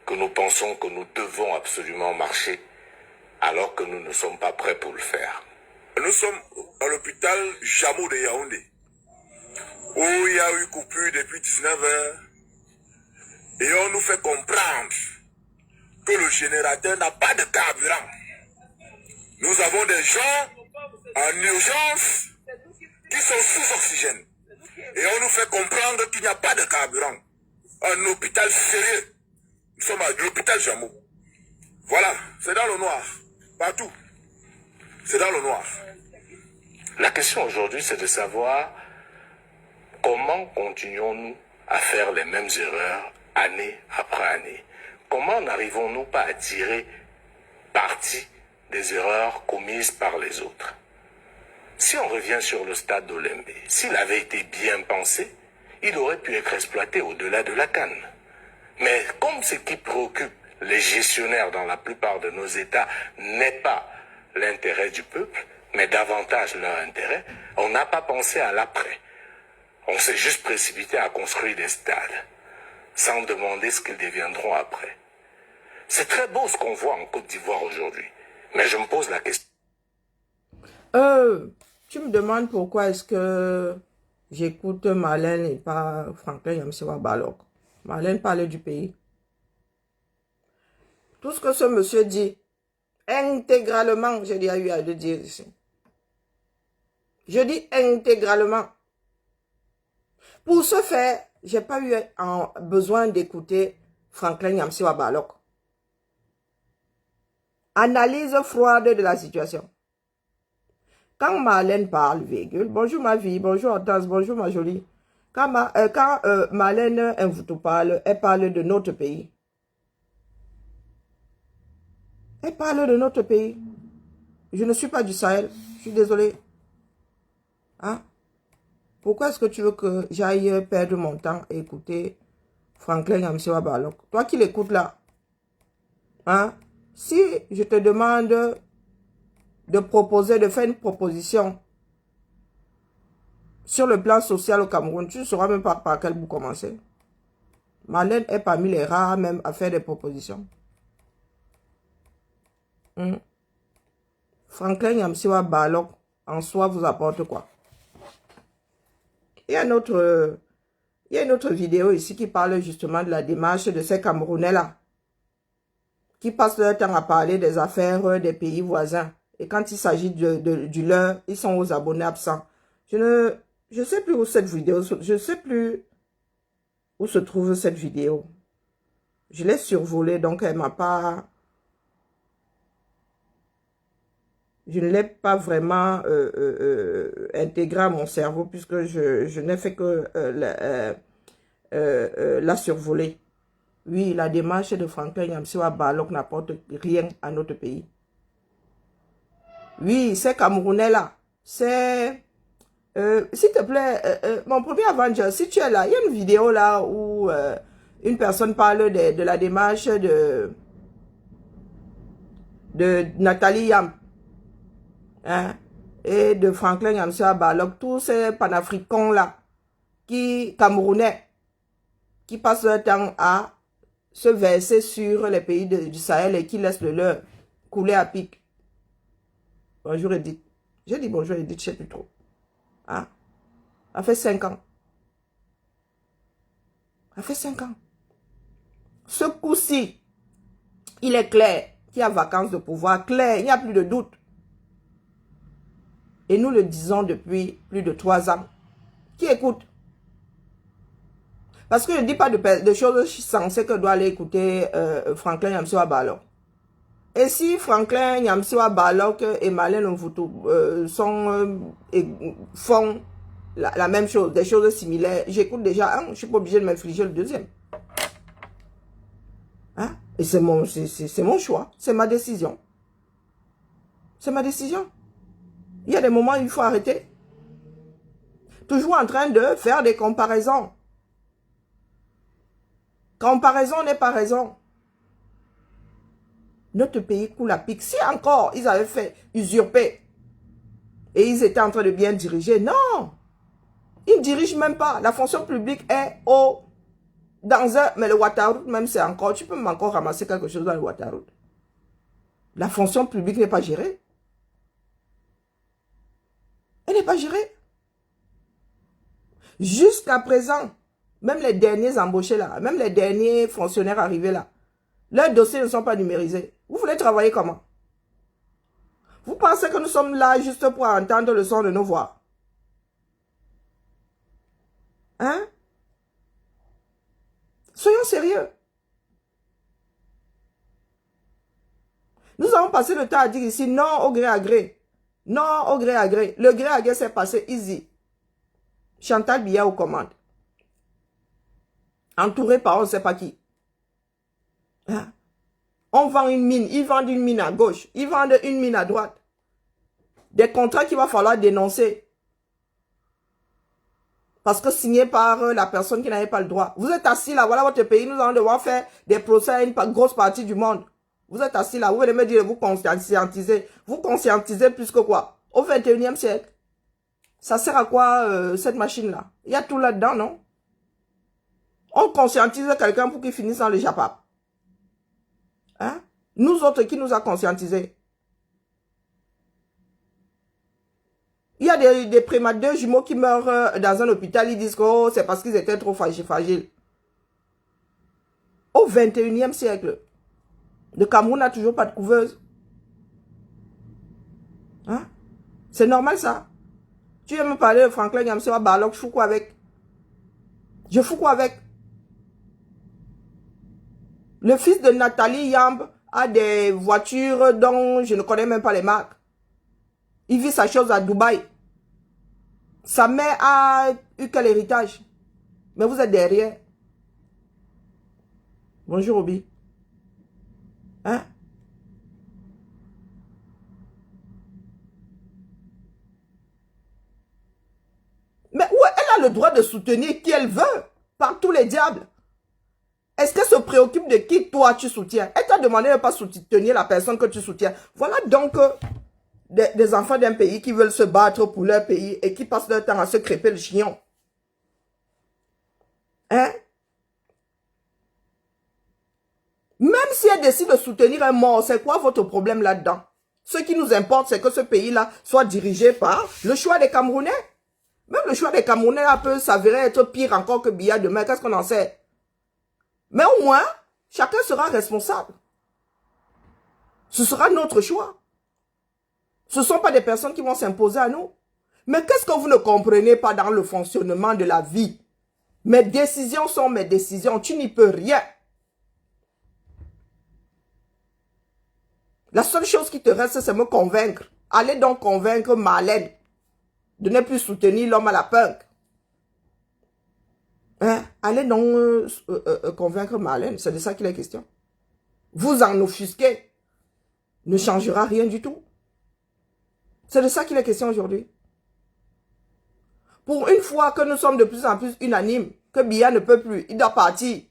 que nous pensons que nous devons absolument marcher alors que nous ne sommes pas prêts pour le faire. Nous sommes à l'hôpital Jameau de Yaoundé, où il y a eu coupure depuis 19h, et on nous fait comprendre que le générateur n'a pas de carburant. Nous avons des gens en urgence qui sont sous oxygène, et on nous fait comprendre qu'il n'y a pas de carburant. Un hôpital sérieux. Nous sommes à l'hôpital Jameau. Voilà, c'est dans le noir, partout. C'est dans le noir. La question aujourd'hui, c'est de savoir comment continuons-nous à faire les mêmes erreurs année après année. Comment n'arrivons-nous pas à tirer parti des erreurs commises par les autres? Si on revient sur le stade d'Olembe, s'il avait été bien pensé, il aurait pu être exploité au-delà de la CAN. Mais comme ce qui préoccupe les gestionnaires dans la plupart de nos États n'est pas l'intérêt du peuple, mais davantage leur intérêt, on n'a pas pensé à l'après. On s'est juste précipité à construire des stades, sans demander ce qu'ils deviendront après. C'est très beau ce qu'on voit en Côte d'Ivoire aujourd'hui, mais je me pose la question. Tu me demandes pourquoi est-ce que j'écoute Marlène et pas Franklin Yamsewa Balok. Marlène parlait du pays. Tout ce que ce monsieur dit, intégralement, j'ai déjà eu à le dire ici. Je dis intégralement. Pour ce faire, j'ai pas eu besoin d'écouter Franklin Yamsewa Balok. Analyse froide de la situation. Quand Marlène parle, virgule, bonjour ma vie, bonjour Hortense, bonjour ma jolie. Quand Marlène Mvuto parle, elle parle de notre pays. Elle parle de notre pays. Je ne suis pas du Sahel, je suis désolé. Hein? Pourquoi est-ce que tu veux que j'aille perdre mon temps et écouter Franklin Yamsewa Balok? Toi qui l'écoutes là. Hein? Si je te demande de proposer, de faire une proposition sur le plan social au Cameroun, tu ne sauras même pas par quel bout commencer. Marlène est parmi les rares même à faire des propositions. Franklin Yamsewa Balok en soi vous apporte quoi? Il y a une autre vidéo ici qui parle justement de la démarche de ces Camerounais-là, qui passent leur temps à parler des affaires des pays voisins. Et quand il s'agit du leur, ils sont aux abonnés absents. Je ne sais plus où cette vidéo, je ne sais plus où se trouve cette vidéo. Je l'ai survolée, donc elle m'a pas... Je ne l'ai pas vraiment intégré à mon cerveau puisque je n'ai fait que la survoler. Oui, la démarche de Franklin Yamsewa Balok n'apporte rien à notre pays. Oui, ces Camerounais-là, c'est... s'il te plaît, mon premier Avenger, si tu es là, il y a une vidéo là où une personne parle de la démarche de Nathalie Yam. Hein, et de Franklin Yamsewa Balok, tous ces panafricains-là, Camerounais, qui passent leur temps à se verser sur les pays du Sahel et qui laissent le leur couler à pic. Bonjour Edith. J'ai dit bonjour Edith, je ne sais plus trop. Hein? Ça fait 5 ans. Ça fait 5 ans. Ce coup-ci, il est clair qu'il y a vacances de pouvoir, clair, il n'y a plus de doute. Et nous le disons depuis plus de 3 ans. Qui écoute? Parce que je ne dis pas de choses sensées que doit aller écouter Franklin Yamsewa Balok. Et si Franklin Yamsewa Balok et Marlène Mvuto font la même chose, des choses similaires, j'écoute déjà un, je ne suis pas obligé de m'infliger le deuxième. Hein? Et c'est mon choix, c'est ma décision. C'est ma décision. Il y a des moments où il faut arrêter. Toujours en train de faire des comparaisons. Comparaison n'est pas raison. Notre pays coule à pic. Si encore ils avaient fait usurper et ils étaient en train de bien diriger, non. Ils ne dirigent même pas. La fonction publique est dans un... Mais le Waterroute même, c'est encore... Tu peux même encore ramasser quelque chose dans le Waterroute. La fonction publique n'est pas gérée. Elle n'est pas gérée. Jusqu'à présent, même les derniers embauchés là, même les derniers fonctionnaires arrivés là, leurs dossiers ne sont pas numérisés. Vous voulez travailler comment? Vous pensez que nous sommes là juste pour entendre le son de nos voix? Hein? Soyons sérieux. Nous avons passé le temps à dire ici non au gré à gré. Non au gré à gré. Le gré à gré s'est passé easy. Chantal Biya aux commandes. Entouré par on ne sait pas qui. Hein? On vend une mine. Ils vendent une mine à gauche. Ils vendent une mine à droite. Des contrats qu'il va falloir dénoncer. Parce que signé par la personne qui n'avait pas le droit. Vous êtes assis là, voilà votre pays. Nous allons devoir faire des procès à une grosse partie du monde. Vous êtes assis là, vous venez me dire de vous conscientiser. Vous conscientisez plus que quoi? Au 21e siècle. Ça sert à quoi cette machine-là? Il y a tout là-dedans, non? On conscientise quelqu'un pour qu'il finisse dans le japap. Hein? Nous autres, qui nous a conscientisés? Il y a des prématures jumeaux qui meurent dans un hôpital. Ils disent que oh, c'est parce qu'ils étaient trop fragiles. Au 21e siècle, le Cameroun n'a toujours pas de couveuse. Hein? C'est normal ça. Tu viens me parler de Franklin Yamsewa Barlock, je fous quoi avec? Je fous quoi avec? Le fils de Nathalie Yamb a des voitures dont je ne connais même pas les marques. Il vit sa chose à Dubaï. Sa mère a eu quel héritage? Mais vous êtes derrière. Bonjour Obi. Hein? Mais où elle a le droit de soutenir qui elle veut, par tous les diables. Est-ce qu'elle se préoccupe de qui toi tu soutiens? Elle t'a demandé de ne pas soutenir la personne que tu soutiens. Voilà donc des enfants d'un pays qui veulent se battre pour leur pays et qui passent leur temps à se crêper le chignon. Hein? Même si elle décide de soutenir un mort, c'est quoi votre problème là-dedans? Ce qui nous importe, c'est que ce pays-là soit dirigé par le choix des Camerounais. Même le choix des Camerounais là, peut s'avérer être pire encore que Biya demain. Qu'est-ce qu'on en sait? Mais au moins, chacun sera responsable. Ce sera notre choix. Ce ne sont pas des personnes qui vont s'imposer à nous. Mais qu'est-ce que vous ne comprenez pas dans le fonctionnement de la vie? Mes décisions sont mes décisions. Tu n'y peux rien. La seule chose qui te reste, c'est me convaincre. Allez donc convaincre Marlène de ne plus soutenir l'homme à la punk. Hein? Allez donc convaincre Marlène. C'est de ça qu'il est question. Vous en offusquez ne changera rien du tout. C'est de ça qu'il est question aujourd'hui. Pour une fois que nous sommes de plus en plus unanimes, que Biya ne peut plus, il doit partir.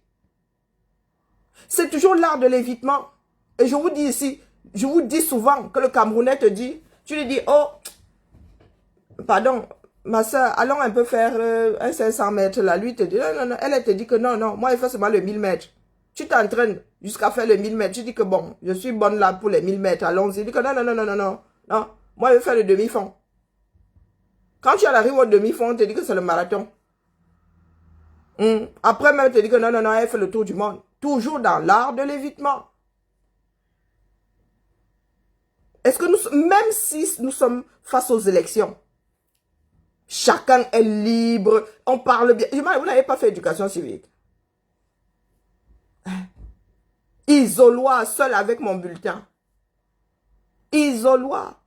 C'est toujours l'art de l'évitement. Et je vous dis ici, je vous dis souvent que le Camerounais te dit, tu lui dis, oh, pardon, ma soeur, allons un peu faire un 500 mètres là. Lui te dit, non, elle te dit que non, moi, il fait seulement le 1000 mètres. Tu t'entraînes jusqu'à faire le 1000 mètres. Tu dis que bon, je suis bonne là pour les 1000 mètres, allons-y. Il dit que non, moi, je vais faire le demi-fond. Quand tu arrives au demi-fond, on te dit que c'est le marathon. Après, même, on te dit que non, elle fait le tour du monde. Toujours dans l'art de l'évitement. Est-ce que nous, même si nous sommes face aux élections, chacun est libre, on parle bien. Vous n'avez pas fait éducation civique. Isoloir, seul avec mon bulletin. Isoloir.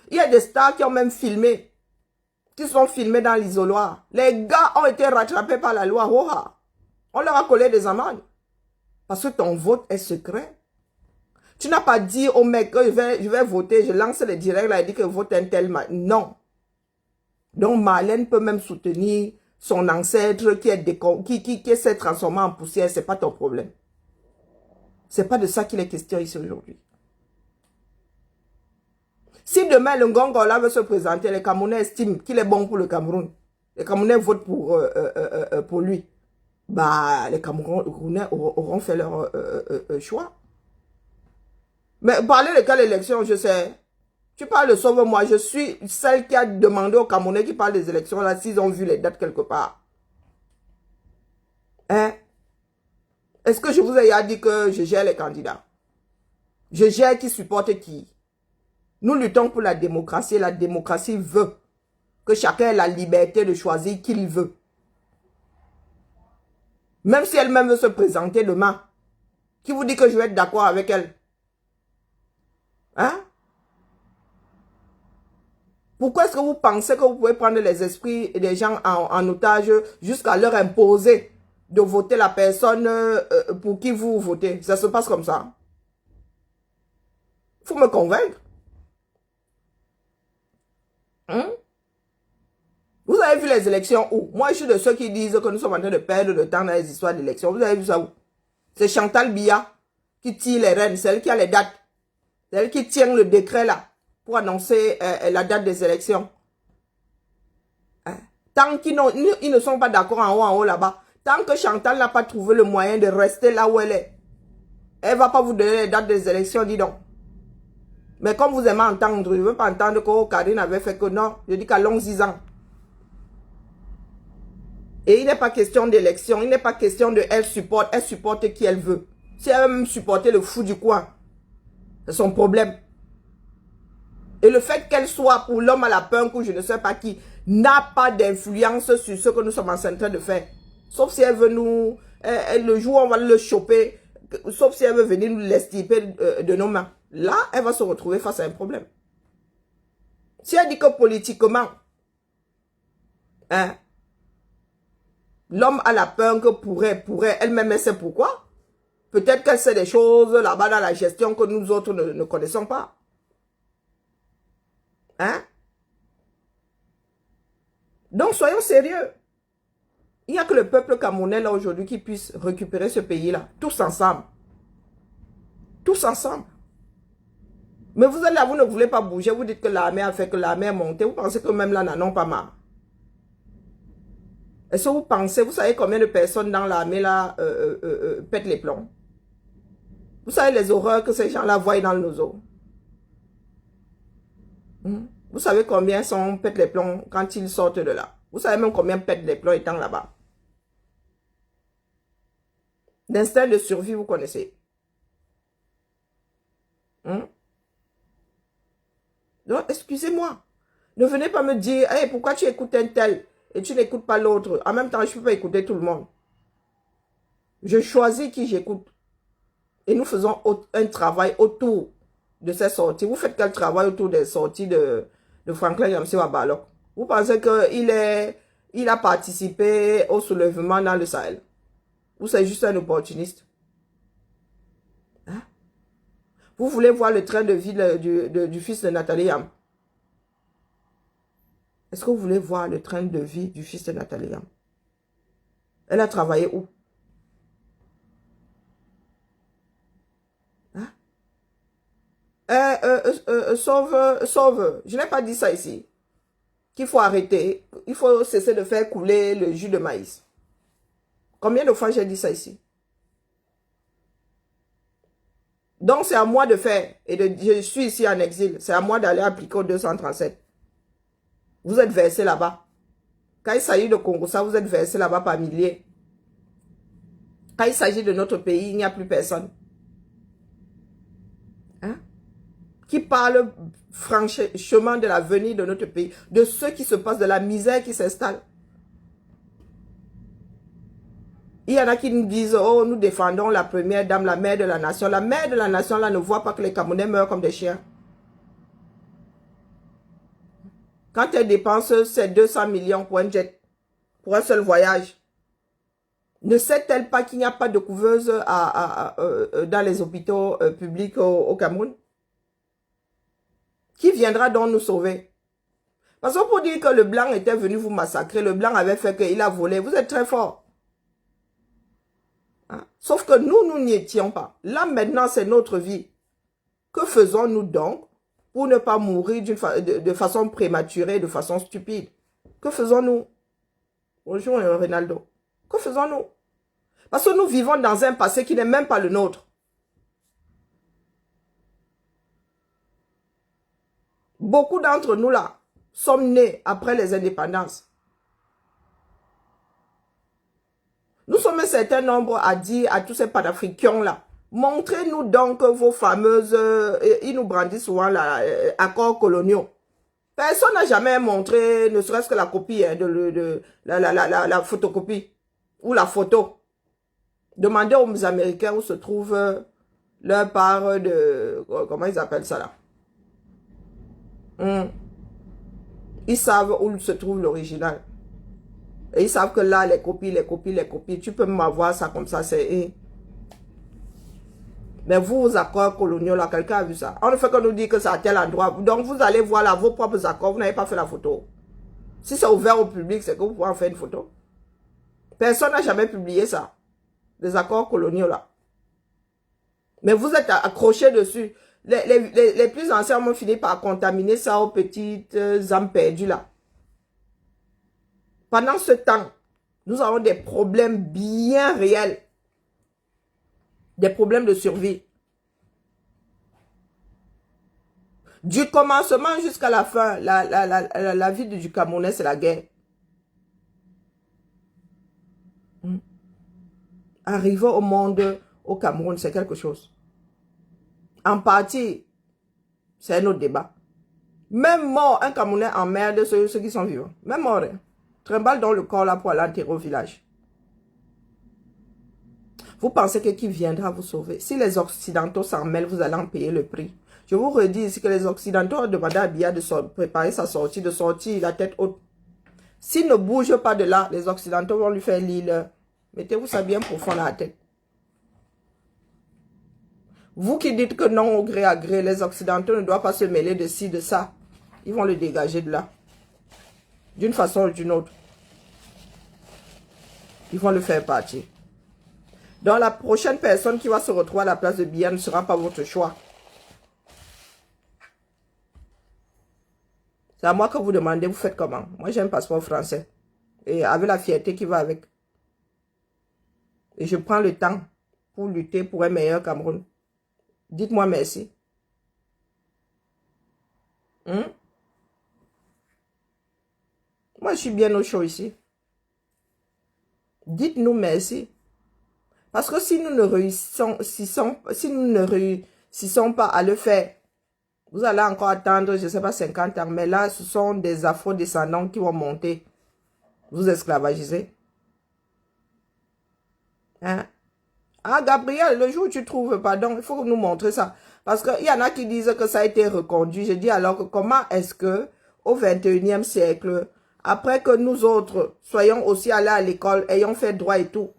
Il y a des stars qui ont même filmé, qui sont filmés dans l'isoloir. Les gars ont été rattrapés par la loi. On leur a collé des amendes. Parce que ton vote est secret. Tu n'as pas dit au mec que je vais voter, je lance les directs là et dit que vote un tel. Non. Donc Marlène peut même soutenir son ancêtre qui s'est transformé en poussière, ce n'est pas ton problème. Ce n'est pas de ça qu'il est question ici aujourd'hui. Si demain le Ngongola veut se présenter, les Camerounais estiment qu'il est bon pour le Cameroun. Les Camerounais votent pour lui. Bah, les Camerounais auront fait leur choix. Mais parler de quelle élection, je sais. Tu parles de sauve-moi. Je suis celle qui a demandé aux Camerounais qui parlent des élections là, s'ils ont vu les dates quelque part. Hein? Est-ce que je vous ai dit que je gère les candidats? Je gère qui supporte qui? Nous luttons pour la démocratie et la démocratie veut que chacun ait la liberté de choisir qui il veut. Même si elle-même veut se présenter demain. Qui vous dit que je vais être d'accord avec elle? Hein? Pourquoi est-ce que vous pensez que vous pouvez prendre les esprits des gens en otage jusqu'à leur imposer de voter la personne pour qui vous votez? Ça se passe comme ça. Il faut me convaincre. Hein? Vous avez vu les élections où? Moi, je suis de ceux qui disent que nous sommes en train de perdre le temps dans les histoires d'élections. Vous avez vu ça où? C'est Chantal Biya qui tire les rênes, c'est elle qui a les dates. C'est elle qui tient le décret là pour annoncer la date des élections. Hein? Tant qu'ils ne sont pas d'accord en haut là-bas, tant que Chantal n'a pas trouvé le moyen de rester là où elle est, elle ne va pas vous donner les dates des élections, dis donc. Mais comme vous aimez entendre, je ne veux pas entendre que Karine avait fait que non. Je dis qu'à long 6 ans. Et il n'est pas question d'élection, il n'est pas question de elle supporte qui elle veut. Si elle veut même supporter le fou du coin, c'est son problème. Et le fait qu'elle soit pour l'homme à la punk ou je ne sais pas qui, n'a pas d'influence sur ce que nous sommes en train de faire. Sauf si elle veut nous, le jour où on va le choper, sauf si elle veut venir nous l'estirper de nos mains. Là, elle va se retrouver face à un problème. Si elle dit que politiquement, hein, l'homme à la punk pourrait, elle-même, elle sait pourquoi. Peut-être qu'elle sait des choses là-bas dans la gestion que nous autres ne connaissons pas. Hein? Donc, soyons sérieux. Il n'y a que le peuple camerounais là aujourd'hui qui puisse récupérer ce pays-là. Tous ensemble. Tous ensemble. Mais vous êtes là, vous ne voulez pas bouger. Vous dites que l'armée a fait que l'armée est montée. Vous pensez que même là, n'en ont pas marre. Est-ce que vous pensez, vous savez combien de personnes dans l'armée là pètent les plombs? Vous savez les horreurs que ces gens-là voient dans nos eaux? Vous savez combien pètent les plombs quand ils sortent de là? Vous savez même combien pètent les plombs étant là-bas? L'instinct de survie, vous connaissez. Donc, excusez-moi. Ne venez pas me dire, hey, pourquoi tu écoutes un tel et tu n'écoutes pas l'autre. En même temps, je ne peux pas écouter tout le monde. Je choisis qui j'écoute. Et nous faisons un travail autour de ces sorties. Vous faites quel travail autour des sorties de Franklin Yamsi Wabalok? Vous pensez qu'il a participé au soulèvement dans le Sahel? Ou c'est juste un opportuniste? Hein? Vous voulez voir le train de vie du fils de Nathalie Yam? Est-ce que vous voulez voir le train de vie du fils de Nathalie Yam? Elle a travaillé où? Sauve. Je n'ai pas dit ça ici. Qu'il faut arrêter. Il faut cesser de faire couler le jus de maïs. Combien de fois j'ai dit ça ici? Donc c'est à moi de faire. Et je suis ici en exil. C'est à moi d'aller appliquer au 237. Vous êtes versés là-bas. Quand il s'agit de Congo, ça vous êtes versés là-bas par milliers. Quand il s'agit de notre pays, il n'y a plus personne. Hein? Qui parle franchement de l'avenir de notre pays, de ce qui se passe, de la misère qui s'installe. Il y en a qui nous disent, oh, nous défendons la première dame, la mère de la nation. La mère de la nation, là, ne voit pas que les Camerounais meurent comme des chiens. Quand elle dépense ses 200 millions pour un jet, pour un seul voyage, ne sait-elle pas qu'il n'y a pas de couveuse dans les hôpitaux publics au Cameroun? Qui viendra donc nous sauver? Parce que pour dire que le blanc était venu vous massacrer, le blanc avait fait qu'il a volé, vous êtes très fort. Hein? Sauf que nous n'y étions pas. Là, maintenant, c'est notre vie. Que faisons-nous donc pour ne pas mourir de façon prématurée, de façon stupide? Que faisons-nous? Bonjour, Ronaldo. Que faisons-nous? Parce que nous vivons dans un passé qui n'est même pas le nôtre. Beaucoup d'entre nous, là, sommes nés après les indépendances. Nous sommes un certain nombre à dire à tous ces panafricains-là, montrez-nous donc vos fameuses... ils nous brandissent souvent les accords coloniaux. Personne n'a jamais montré, ne serait-ce que la copie, hein, la photocopie ou la photo. Demandez aux Américains où se trouve leur part de... Comment ils appellent ça là? Ils savent où se trouve l'original. Et ils savent que là, les copies. Tu peux m'avoir ça comme ça, c'est... Mais vous, vos accords coloniaux, là, quelqu'un a vu ça. On ne fait que nous dire que c'est à tel endroit. Donc, vous allez voir là, vos propres accords, vous n'avez pas fait la photo. Si c'est ouvert au public, c'est que vous pouvez en faire une photo. Personne n'a jamais publié ça. Les accords coloniaux, là. Mais vous êtes accrochés dessus. Les plus anciens ont fini par contaminer ça aux petites âmes perdues, là. Pendant ce temps, nous avons des problèmes bien réels. Des problèmes de survie. Du commencement jusqu'à la fin, la vie du Camerounais, c'est la guerre. Arriver au monde, au Cameroun, c'est quelque chose. En partie, c'est un autre débat. Même mort, un Camerounais emmerde ceux qui sont vivants. Même mort, hein. Trimballe dans le corps là pour aller enterrer au village. Vous pensez que qui viendra vous sauver? Si les Occidentaux s'en mêlent, vous allez en payer le prix. Je vous redis ici que les Occidentaux ont demandé à Biya de préparer sa sortie, de sortir la tête haute. S'il ne bouge pas de là, les Occidentaux vont lui faire l'île. Mettez-vous ça bien profond dans la tête. Vous qui dites que non au gré à gré, les Occidentaux ne doivent pas se mêler de ci, de ça. Ils vont le dégager de là. D'une façon ou d'une autre. Ils vont le faire partir. Donc la prochaine personne qui va se retrouver à la place de Biya ne sera pas votre choix. C'est à moi que vous demandez, vous faites comment? Moi j'ai un passeport français. Et avec la fierté qui va avec. Et je prends le temps pour lutter pour un meilleur Cameroun. Dites-moi merci. Moi je suis bien au chaud ici. Dites-nous merci. Parce que si nous ne réussissons pas à le faire, vous allez encore attendre, je ne sais pas, 50 ans. Mais là, ce sont des afro-descendants qui vont monter. Vous esclavagiser. Hein? Ah, Gabriel, le jour où tu trouves, pardon, il faut nous montrer ça. Parce qu'il y en a qui disent que ça a été reconduit. Je dis alors que comment est-ce que au 21e siècle, après que nous autres soyons aussi allés à l'école, ayons fait droit et tout,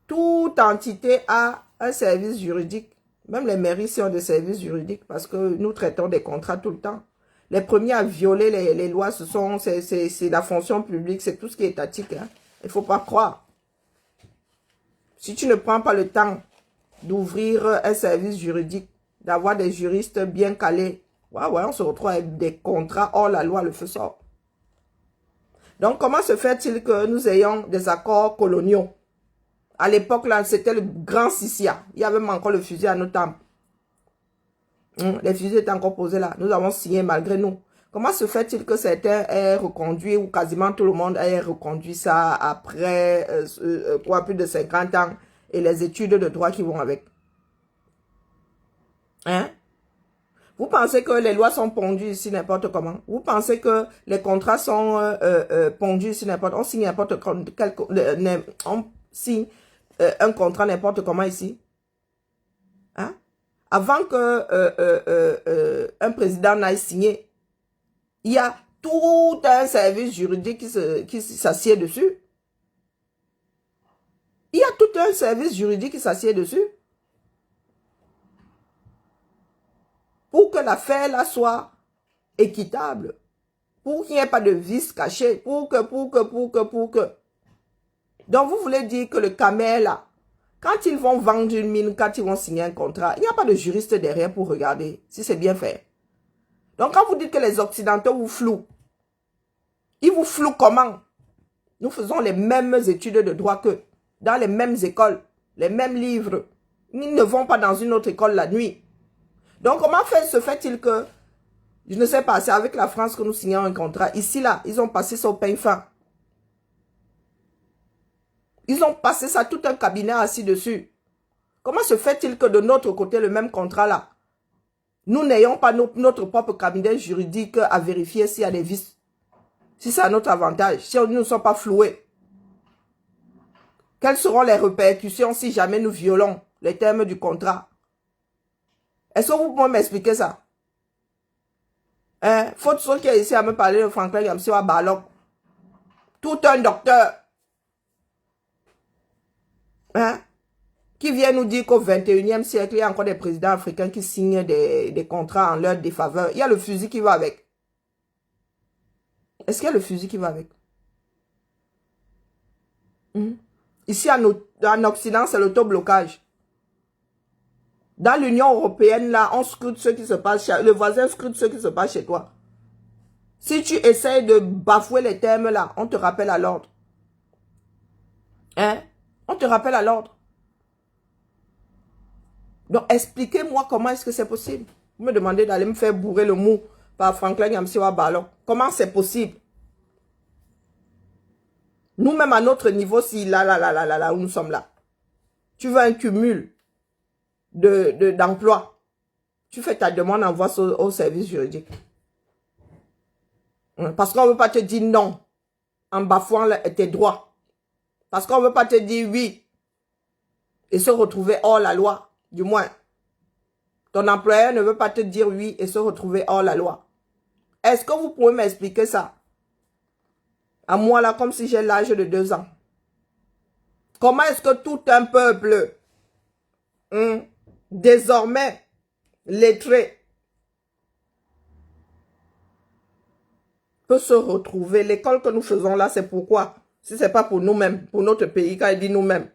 toute entité a un service juridique. Même les mairies ont des services juridiques parce que nous traitons des contrats tout le temps. Les premiers à violer les lois, c'est la fonction publique, c'est tout ce qui est étatique. Hein. Il ne faut pas croire. Si tu ne prends pas le temps d'ouvrir un service juridique, d'avoir des juristes bien calés, ouais, on se retrouve avec des contrats hors la loi, le feu sort. Donc, comment se fait-il que nous ayons des accords coloniaux? À l'époque, là, c'était le grand Sissia. Il y avait même encore le fusil à nos tempes. Les fusils étaient encore posés là. Nous avons signé malgré nous. Comment se fait-il que certains aient reconduit, ou quasiment tout le monde ait reconduit ça après plus de 50 ans et les études de droit qui vont avec? Hein? Vous pensez que les lois sont pondues ici n'importe comment? Vous pensez que les contrats sont pondus ici n'importe comment? On signe n'importe quel... on signe un contrat n'importe comment ici. Hein? Avant que un président n'aille signer, il y a tout un service juridique qui s'assied dessus. Il y a tout un service juridique qui s'assied dessus. Pour que l'affaire là soit équitable. Pour qu'il n'y ait pas de vice caché. Pour que. Donc, vous voulez dire que le Camer, là, quand ils vont vendre une mine, quand ils vont signer un contrat, il n'y a pas de juriste derrière pour regarder si c'est bien fait. Donc, quand vous dites que les Occidentaux vous flouent, ils vous flouent comment? Nous faisons les mêmes études de droit qu'eux, dans les mêmes écoles, les mêmes livres. Ils ne vont pas dans une autre école la nuit. Donc, comment se fait-il que, je ne sais pas, c'est avec la France que nous signons un contrat. Ici, là, ils ont passé ça au pain fin. Ils ont passé ça, tout un cabinet assis dessus. Comment se fait-il que de notre côté, le même contrat là, nous n'ayons pas notre propre cabinet juridique à vérifier s'il y a des vices? Si c'est à notre avantage, si nous ne sommes pas floués. Quelles seront les répercussions si jamais nous violons les termes du contrat? Est-ce que vous pouvez m'expliquer ça? Faut ceux qui est ici à me parler de Franklin Yamsiwa Balok. Tout un docteur. Qui vient nous dire qu'au 21e siècle, il y a encore des présidents africains qui signent des contrats en leur défaveur. Il y a le fusil qui va avec. Est-ce qu'il y a le fusil qui va avec? Ici, en Occident, c'est l'autoblocage. Dans l'Union européenne, là, on scrute ce qui se passe le voisin scrute ce qui se passe chez toi. Si tu essaies de bafouer les termes, là, on te rappelle à l'ordre. On te rappelle à l'ordre. Donc, expliquez-moi comment est-ce que c'est possible. Vous me demandez d'aller me faire bourrer le mou par Franklin Yamsiwa Balok. Comment c'est possible? Nous-mêmes, à notre niveau, si là, où nous sommes là, tu veux un cumul d'emploi, tu fais ta demande, envoie au service juridique. Parce qu'on ne veut pas te dire non en bafouant tes droits. Parce qu'on ne veut pas te dire oui et se retrouver hors la loi. Du moins, ton employeur ne veut pas te dire oui et se retrouver hors la loi. Est-ce que vous pouvez m'expliquer ça? À moi, là, comme si j'ai l'âge de 2 ans. Comment est-ce que tout un peuple, désormais lettré, peut se retrouver? L'école que nous faisons là, c'est pourquoi? Si ce n'est pas pour nous-mêmes, pour notre pays, quand il dit nous-mêmes.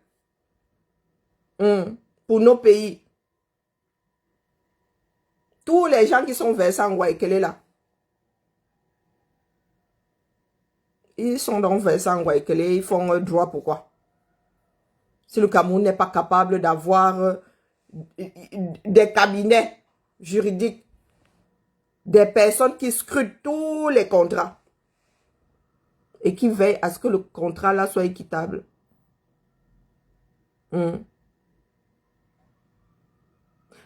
Pour nos pays. Tous les gens qui sont versés en Guayaquil là. Ils sont donc versés en Guayaquil, ils font droit pourquoi? Si le Cameroun n'est pas capable d'avoir des cabinets juridiques, des personnes qui scrutent tous les contrats et qui veillent à ce que le contrat là soit équitable.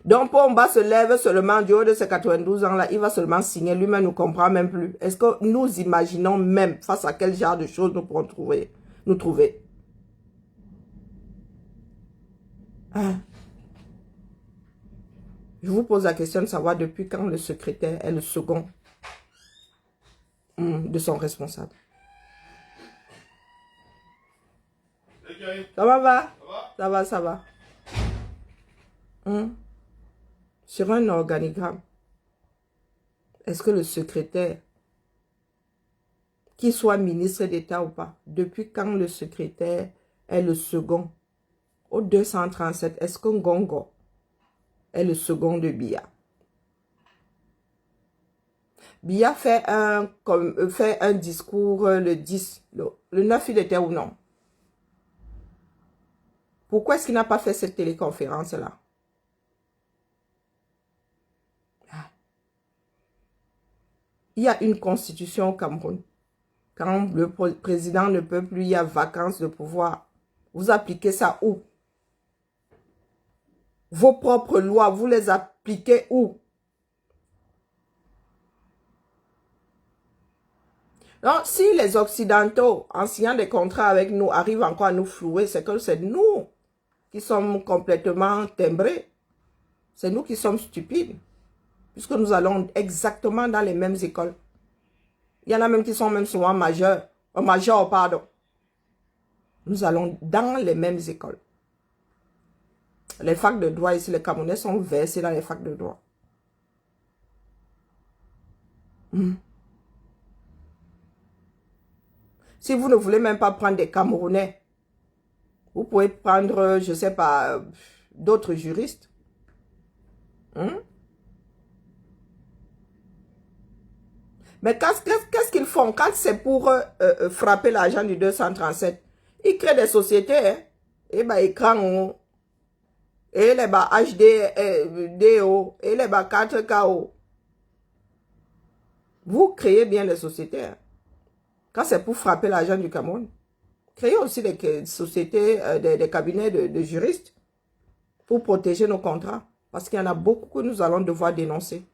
Donc, Pomba se lève seulement du haut de ses 92 ans là, il va seulement signer, lui-même ne comprend même plus. Est-ce que nous imaginons même face à quel genre de choses nous pourrons nous trouver? Je vous pose la question de savoir depuis quand le secrétaire est le second de son responsable. Ça va? Ça va. Sur un organigramme, est-ce que le secrétaire, qu'il soit ministre d'État ou pas, depuis quand le secrétaire est le second au 237, est-ce que Ngongo est le second de Biya? Biya fait un discours le 10, le 9 il était ou non? Pourquoi est-ce qu'il n'a pas fait cette téléconférence-là? Il y a une constitution au Cameroun. Quand le président ne peut plus, il y a vacances de pouvoir. Vous appliquez ça où? Vos propres lois, vous les appliquez où? Donc, si les Occidentaux, en signant des contrats avec nous, arrivent encore à nous flouer, c'est que c'est nous qui sommes complètement timbrés. C'est nous qui sommes stupides. Puisque nous allons exactement dans les mêmes écoles. Il y en a même qui sont même souvent majeurs. Pardon. Nous allons dans les mêmes écoles. Les facs de droit ici, les Camerounais sont versés dans les facs de droit. Si vous ne voulez même pas prendre des Camerounais, vous pouvez prendre, je ne sais pas, d'autres juristes. Hein? Mais qu'est-ce qu'ils font quand c'est pour frapper l'argent du 237? Ils créent des sociétés, hein? Et bah écran, et les bah HD, DO, et les bah 4KO. Vous créez bien les sociétés, hein? Quand c'est pour frapper l'argent du Cameroun. Créez aussi des sociétés, des cabinets de juristes pour protéger nos contrats. Parce qu'il y en a beaucoup que nous allons devoir dénoncer.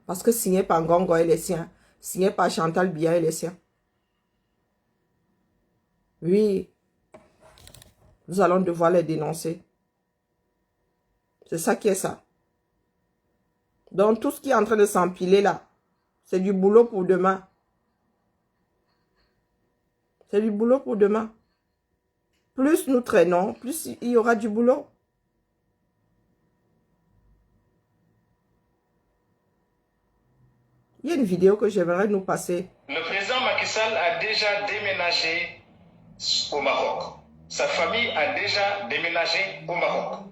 Parce que signé par Ngongo et les siens, signé par Chantal Biya et les siens. Oui, nous allons devoir les dénoncer. C'est ça qui est ça. Donc tout ce qui est en train de s'empiler là, c'est du boulot pour demain. C'est du boulot pour demain. Plus nous traînons, plus il y aura du boulot. Il y a une vidéo que j'aimerais nous passer. Le président Macky Sall a déjà déménagé au Maroc. Sa famille a déjà déménagé au Maroc.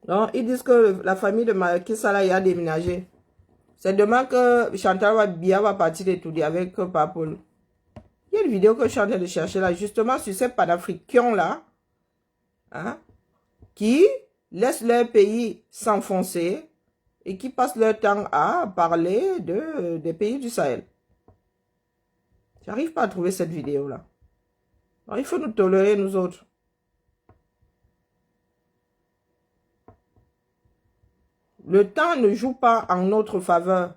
Non, ils disent que la famille de Macky Sall a déménagé. C'est demain que Chantal Biya va partir étudier avec Papoul. Il y a une vidéo que je suis en train de chercher là, justement sur ces panafricains là, hein, qui laissent leur pays s'enfoncer et qui passent leur temps à parler des pays du Sahel. J'arrive pas à trouver cette vidéo là. Alors, il faut nous tolérer nous autres. Le temps ne joue pas en notre faveur.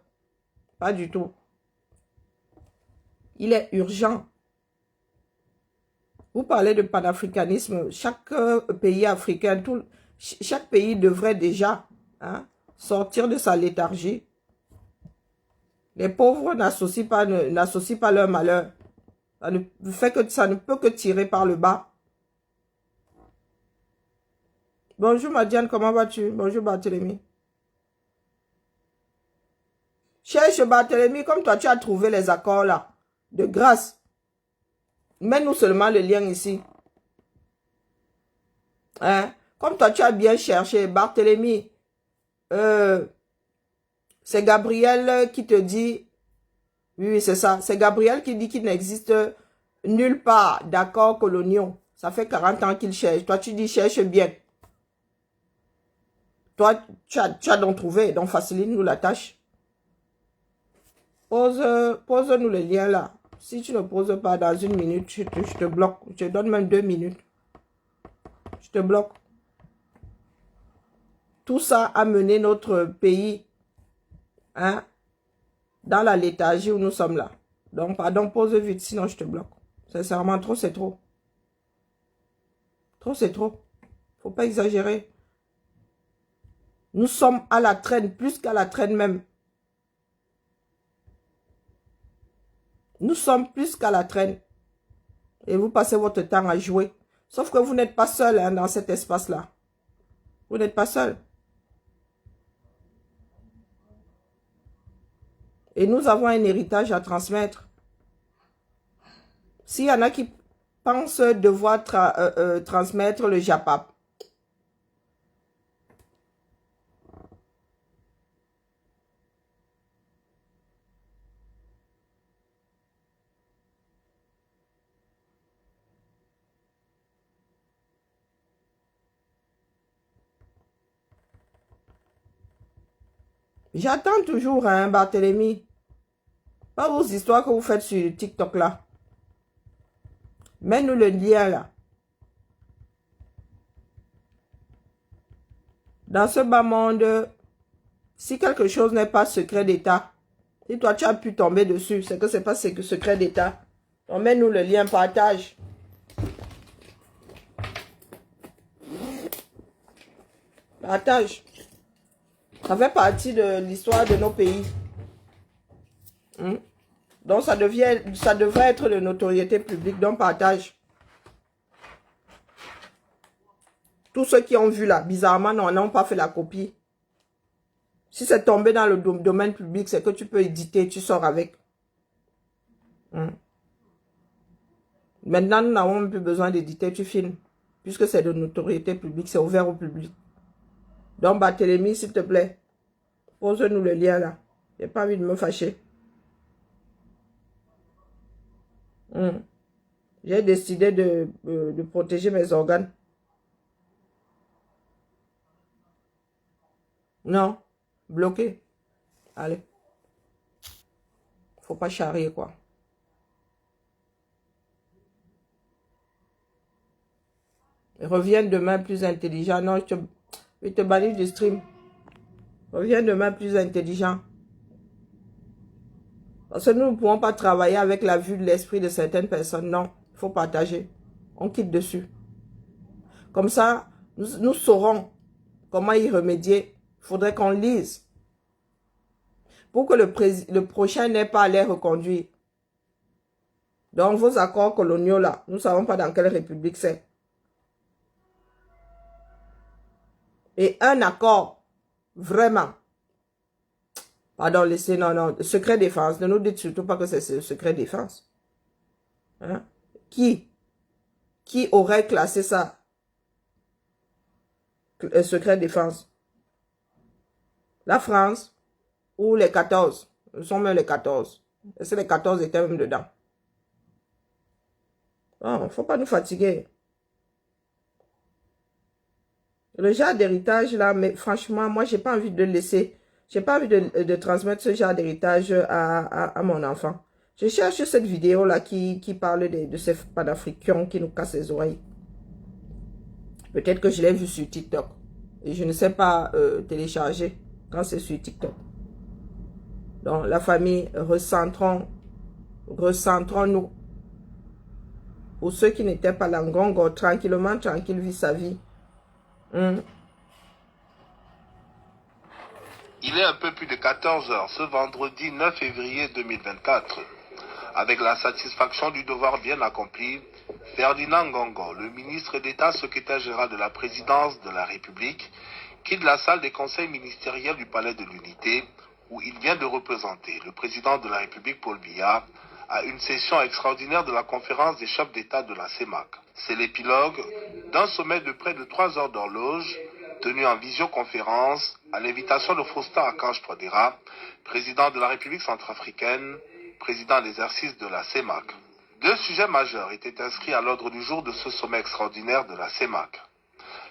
Pas du tout. Il est urgent. Vous parlez de panafricanisme. Chaque pays africain, chaque pays devrait déjà sortir de sa léthargie. Les pauvres n'associent pas leur malheur. Ça ne peut que tirer par le bas. Bonjour Madiane, comment vas-tu? Bonjour Barthélemy. Cherche Barthélemy, comme toi tu as trouvé les accords là, de grâce. Mets-nous seulement le lien ici. Hein? Comme toi tu as bien cherché, Barthélemy, c'est Gabriel qui te dit, oui c'est ça, c'est Gabriel qui dit qu'il n'existe nulle part d'accords coloniaux. Ça fait 40 ans qu'il cherche. Toi tu dis cherche bien. Toi tu as donc trouvé, donc facilite-nous la tâche. Pose-nous le lien là. Si tu ne poses pas dans 1 minute, je te bloque. Je te donne même 2 minutes. Je te bloque. Tout ça a mené notre pays dans la léthargie où nous sommes là. Donc, pardon, pose vite, sinon je te bloque. Sincèrement, trop c'est trop. Trop c'est trop. Faut pas exagérer. Nous sommes à la traîne, plus qu'à la traîne même. Nous sommes plus qu'à la traîne. Et vous passez votre temps à jouer. Sauf que vous n'êtes pas seul dans cet espace-là. Vous n'êtes pas seul. Et nous avons un héritage à transmettre. S'il y en a qui pensent devoir transmettre le JAPAP, j'attends toujours, Barthélemy. Pas vos histoires que vous faites sur TikTok là. Mets-nous le lien là. Dans ce bas monde, si quelque chose n'est pas secret d'État, si toi tu as pu tomber dessus, c'est que c'est pas secret d'État. Donc mets-nous le lien, partage. Partage. Ça fait partie de l'histoire de nos pays. Donc ça devrait être de notoriété publique, donc partage. Tous ceux qui ont vu là, bizarrement, n'ont pas fait la copie. Si c'est tombé dans le domaine public, c'est que tu peux éditer, tu sors avec. Maintenant, nous n'avons plus besoin d'éditer, tu filmes. Puisque c'est de notoriété publique, c'est ouvert au public. Donc, Barthélemy, s'il te plaît, pose-nous le lien là. J'ai pas envie de me fâcher. J'ai décidé de protéger mes organes. Non, bloqué. Allez. Faut pas charrier, quoi. Reviens demain plus intelligent. Non, je vais te bannir du stream. Reviens demain plus intelligent. Parce que nous ne pouvons pas travailler avec la vue de l'esprit de certaines personnes. Non, il faut partager. On quitte dessus. Comme ça, nous saurons comment y remédier. Il faudrait qu'on lise. Pour que le prochain n'ait pas à les reconduire. Donc, vos accords coloniaux là, nous ne savons pas dans quelle république c'est. Et un accord, vraiment. Pardon, laissez, non, secret défense. Ne nous dites surtout pas que c'est secret défense. Hein? Qui aurait classé ça? Secret défense. La France ou les 14? Ce sont même les 14. Est-ce que les 14 étaient même dedans? Non, il ne faut pas nous fatiguer. Le genre d'héritage là, mais franchement, moi, j'ai pas envie de laisser, j'ai pas envie de transmettre ce genre d'héritage à mon enfant. Je cherche cette vidéo là qui parle de ces panafricains qui nous cassent les oreilles. Peut-être que je l'ai vu sur TikTok. Et je ne sais pas télécharger quand c'est sur TikTok. Donc, la famille, recentrons-nous. Pour ceux qui n'étaient pas là, Ngongo, tranquille, vit sa vie. Il est un peu plus de 14 heures ce vendredi 9 février 2024. Avec la satisfaction du devoir bien accompli, Ferdinand Ngongo, le ministre d'État secrétaire général de la présidence de la République, quitte la salle des conseils ministériels du Palais de l'Unité, où il vient de représenter le président de la République Paul Biya à une session extraordinaire de la conférence des chefs d'État de la CEMAC. C'est l'épilogue d'un sommet de près de 3 heures d'horloge, tenu en visioconférence à l'invitation de Faustin Archange Touadéra, président de la République centrafricaine, président d'exercice de la CEMAC. 2 sujets majeurs étaient inscrits à l'ordre du jour de ce sommet extraordinaire de la CEMAC.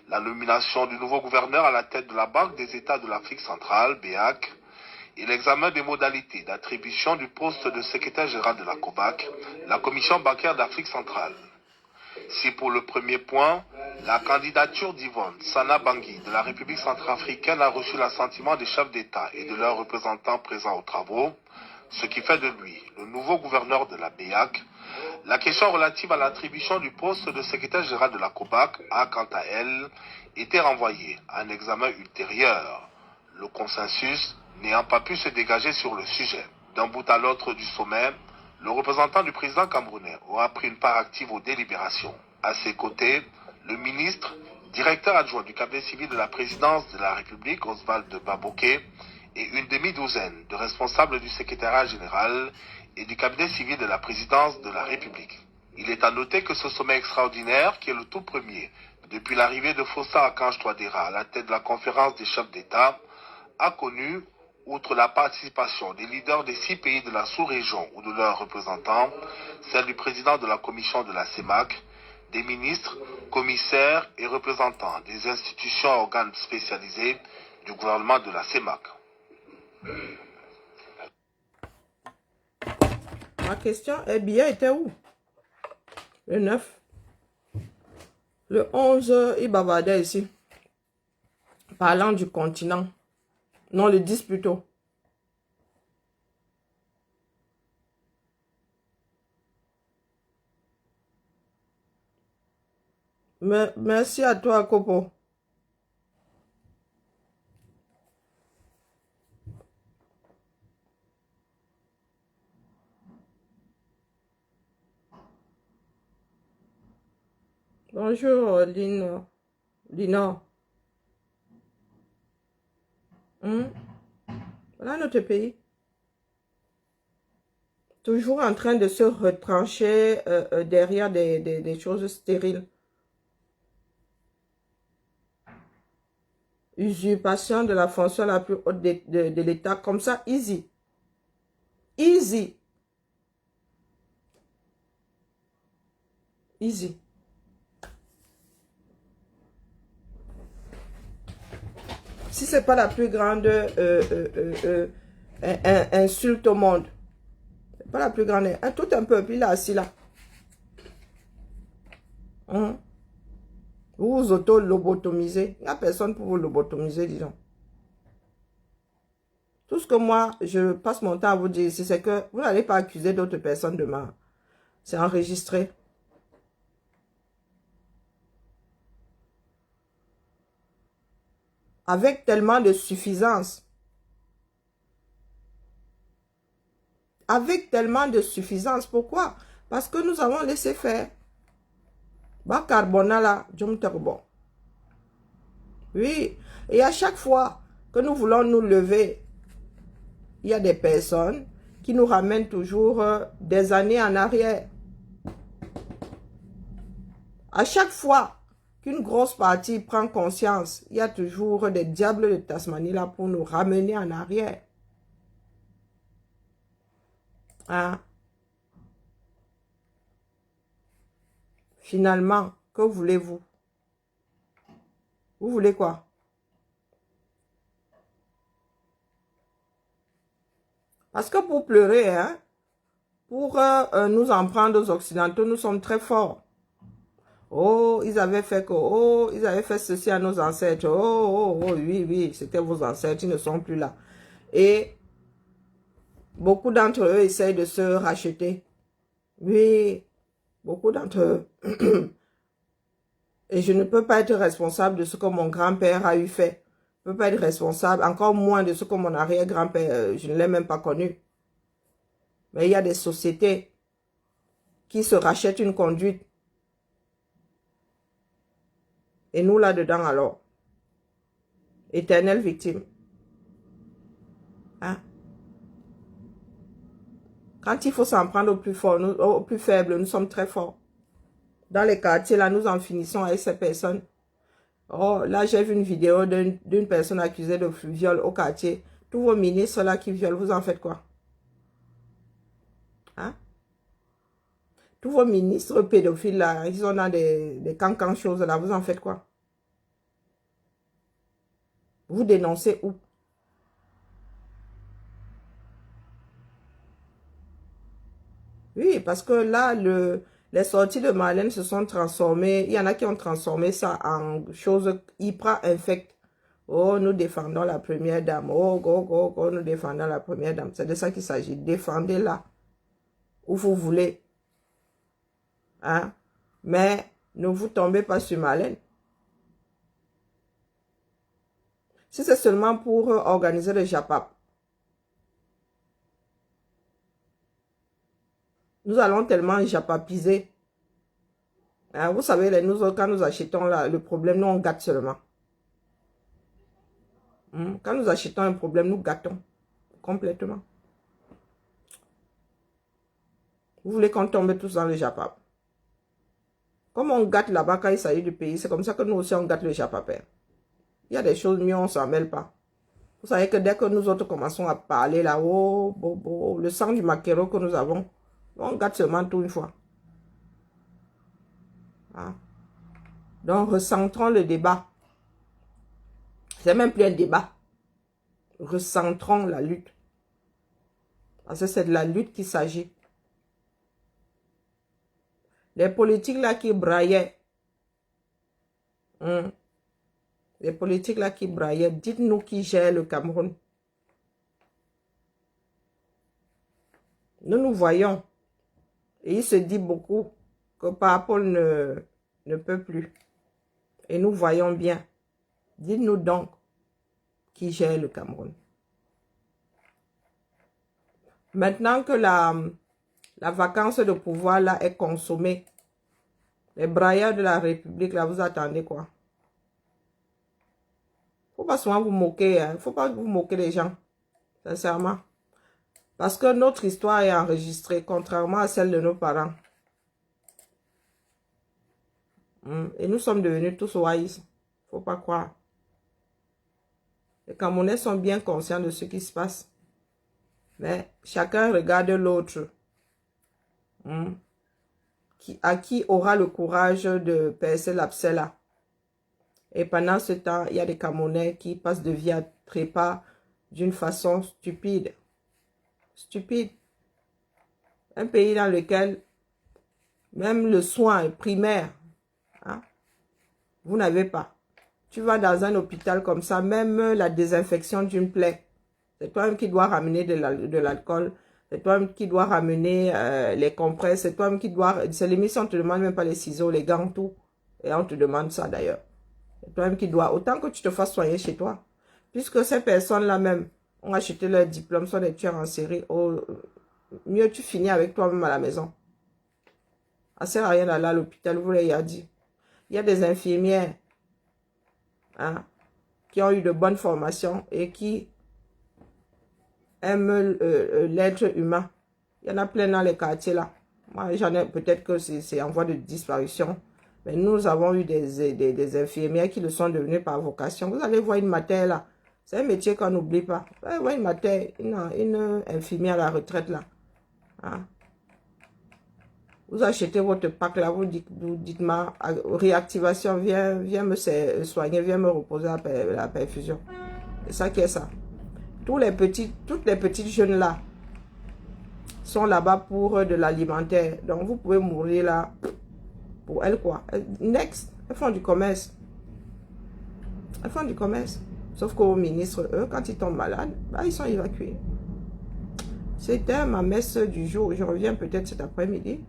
La nomination du nouveau gouverneur à la tête de la Banque des États de l'Afrique centrale, BEAC, et l'examen des modalités d'attribution du poste de secrétaire général de la COBAC, la Commission bancaire d'Afrique centrale. Si pour le premier point, la candidature d'Yvonne Sana Bangui de la République centrafricaine a reçu l'assentiment des chefs d'État et de leurs représentants présents aux travaux, ce qui fait de lui le nouveau gouverneur de la BEAC, la question relative à l'attribution du poste de secrétaire général de la COBAC a, quant à elle, été renvoyée à un examen ultérieur, le consensus n'ayant pas pu se dégager sur le sujet. D'un bout à l'autre du sommet, le représentant du président camerounais aura pris une part active aux délibérations. À ses côtés, le ministre, directeur adjoint du cabinet civil de la présidence de la République, Oswald Baboké, et une demi-douzaine de responsables du secrétariat général et du cabinet civil de la présidence de la République. Il est à noter que ce sommet extraordinaire, qui est le tout premier depuis l'arrivée de Faustin Archange Touadéra à la tête de la conférence des chefs d'État, a connu, outre la participation des leaders des 6 pays de la sous-région ou de leurs représentants, celle du président de la commission de la CEMAC, des ministres, commissaires et représentants des institutions et organes spécialisés du gouvernement de la CEMAC. Ma question est, Biya était où? Le 9. Le 11, il bavardait ici. Parlant du continent. Non, le 10 plutôt. Merci à toi, Kopo. Bonjour, Lina. Voilà notre pays. Toujours en train de se retrancher derrière des choses stériles. Usurpation de la fonction la plus haute de l'État. Comme ça, easy. Easy. Easy. Si ce n'est pas la plus grande insulte au monde. C'est pas la plus grande. Tout un peu, puis là, assis là. Vous vous auto-lobotomisez. Il n'y a personne pour vous lobotomiser, disons. Tout ce que moi, je passe mon temps à vous dire ici, c'est que vous n'allez pas accuser d'autres personnes demain. C'est enregistré. Avec tellement de suffisance. Avec tellement de suffisance. Pourquoi? Parce que nous avons laissé faire. Bah, carbona là, bon. Oui. Et à chaque fois que nous voulons nous lever, il y a des personnes qui nous ramènent toujours des années en arrière. À chaque fois qu'une grosse partie prend conscience, il y a toujours des diables de Tasmanie là pour nous ramener en arrière. Hein? Finalement, que voulez-vous? Vous voulez quoi? Parce que pour pleurer, hein, pour nous en prendre aux Occidentaux, nous sommes très forts. Oh, ils avaient fait que, oh, ils avaient fait ceci à nos ancêtres. Oh, oui, oui, c'était vos ancêtres, ils ne sont plus là. Et beaucoup d'entre eux essayent de se racheter. Oui, beaucoup d'entre eux. Et je ne peux pas être responsable de ce que mon grand-père a eu fait. Je ne peux pas être responsable, encore moins de ce que mon arrière-grand-père, je ne l'ai même pas connu. Mais il y a des sociétés qui se rachètent une conduite. Et nous là-dedans alors, éternelle victime. Hein? Quand il faut s'en prendre au plus fort, au plus faible, nous sommes très forts. Dans les quartiers, là, nous en finissons avec ces personnes. Oh, là, j'ai vu une vidéo d'une personne accusée de viol au quartier. Tous vos ministres là qui violent, vous en faites quoi? Hein? Tous vos ministres pédophiles là, ils sont dans des cancans choses là, vous en faites quoi? Vous dénoncez où? Oui, parce que là, les sorties de Marlène se sont transformées. Il y en a qui ont transformé ça en chose hyper infecte. Oh, nous défendons la première dame. Oh, nous défendons la première dame. C'est de ça qu'il s'agit. Défendez-la où vous voulez. Hein? Mais ne vous tombez pas sur Marlène. Si c'est seulement pour organiser le Japap, nous allons tellement japapiser. Hein, vous savez, quand nous achetons là, le problème, nous on gâte seulement. Quand nous achetons un problème, nous gâtons complètement. Vous voulez qu'on tombe tous dans le Japap. Comme on gâte là-bas quand il s'agit du pays, c'est comme ça que nous aussi on gâte le Japapère. Il y a des choses mieux, on ne s'en mêle pas. Vous savez que dès que nous autres commençons à parler là, oh, le sang du maquereau que nous avons, on gâte seulement tout une fois. Hein? Donc, recentrons le débat. C'est même plus un débat. Recentrons la lutte. Parce que c'est de la lutte qu'il s'agit. Les politiques là qui braillaient. Les politiques là qui braillaient. Dites-nous qui gère le Cameroun. Nous voyons. Et il se dit beaucoup que Paul ne peut plus. Et nous voyons bien. Dites-nous donc qui gère le Cameroun. Maintenant que la vacance de pouvoir là est consommée, les braillards de la République là, vous attendez quoi? Faut pas souvent vous moquer, hein. Faut pas vous moquer des gens. Sincèrement. Parce que notre histoire est enregistrée, contrairement à celle de nos parents. Et nous sommes devenus tous wise. Faut pas croire. Les Camerounais sont bien conscients de ce qui se passe. Mais chacun regarde l'autre. À qui aura le courage de percer l'abcès là. Et pendant ce temps, il y a des Camerounais qui passent de vie à trépas d'une façon stupide. Stupide. Un pays dans lequel même le soin primaire, vous n'avez pas. Tu vas dans un hôpital comme ça, même la désinfection d'une plaie, c'est toi-même qui dois ramener de l'alcool, c'est toi-même qui dois ramener les compresses, c'est toi-même qui dois... C'est limite, on ne te demande même pas les ciseaux, les gants, tout. Et on te demande ça d'ailleurs. C'est toi-même qui dois... Autant que tu te fasses soigner chez toi. Puisque ces personnes-là même ont acheté leur diplôme, sont des tueurs en série, mieux tu finis avec toi-même à la maison. Ça ne sert à rien d'aller à l'hôpital, vous l'avez dit. Il y a des infirmières qui ont eu de bonnes formations et qui aiment l'être humain. Il y en a plein dans les quartiers là. Moi, j'en ai peut-être que c'est en voie de disparition. Mais nous avons eu des infirmières qui le sont devenues par vocation. Vous allez voir une mater là. C'est un métier qu'on n'oublie pas. Vous allez voir une mater, une infirmière à la retraite là. Vous achetez votre pack là, vous dites-moi, réactivation, viens me soigner, viens me reposer la perfusion. C'est ça qui est ça. Toutes les petites jeunes là sont là-bas pour de l'alimentaire. Donc vous pouvez mourir là pour elles quoi. Next, elles font du commerce. Elles font du commerce. Sauf qu'aux ministres, eux, quand ils tombent malades, ils sont évacués. C'était ma messe du jour. Je reviens peut-être cet après-midi.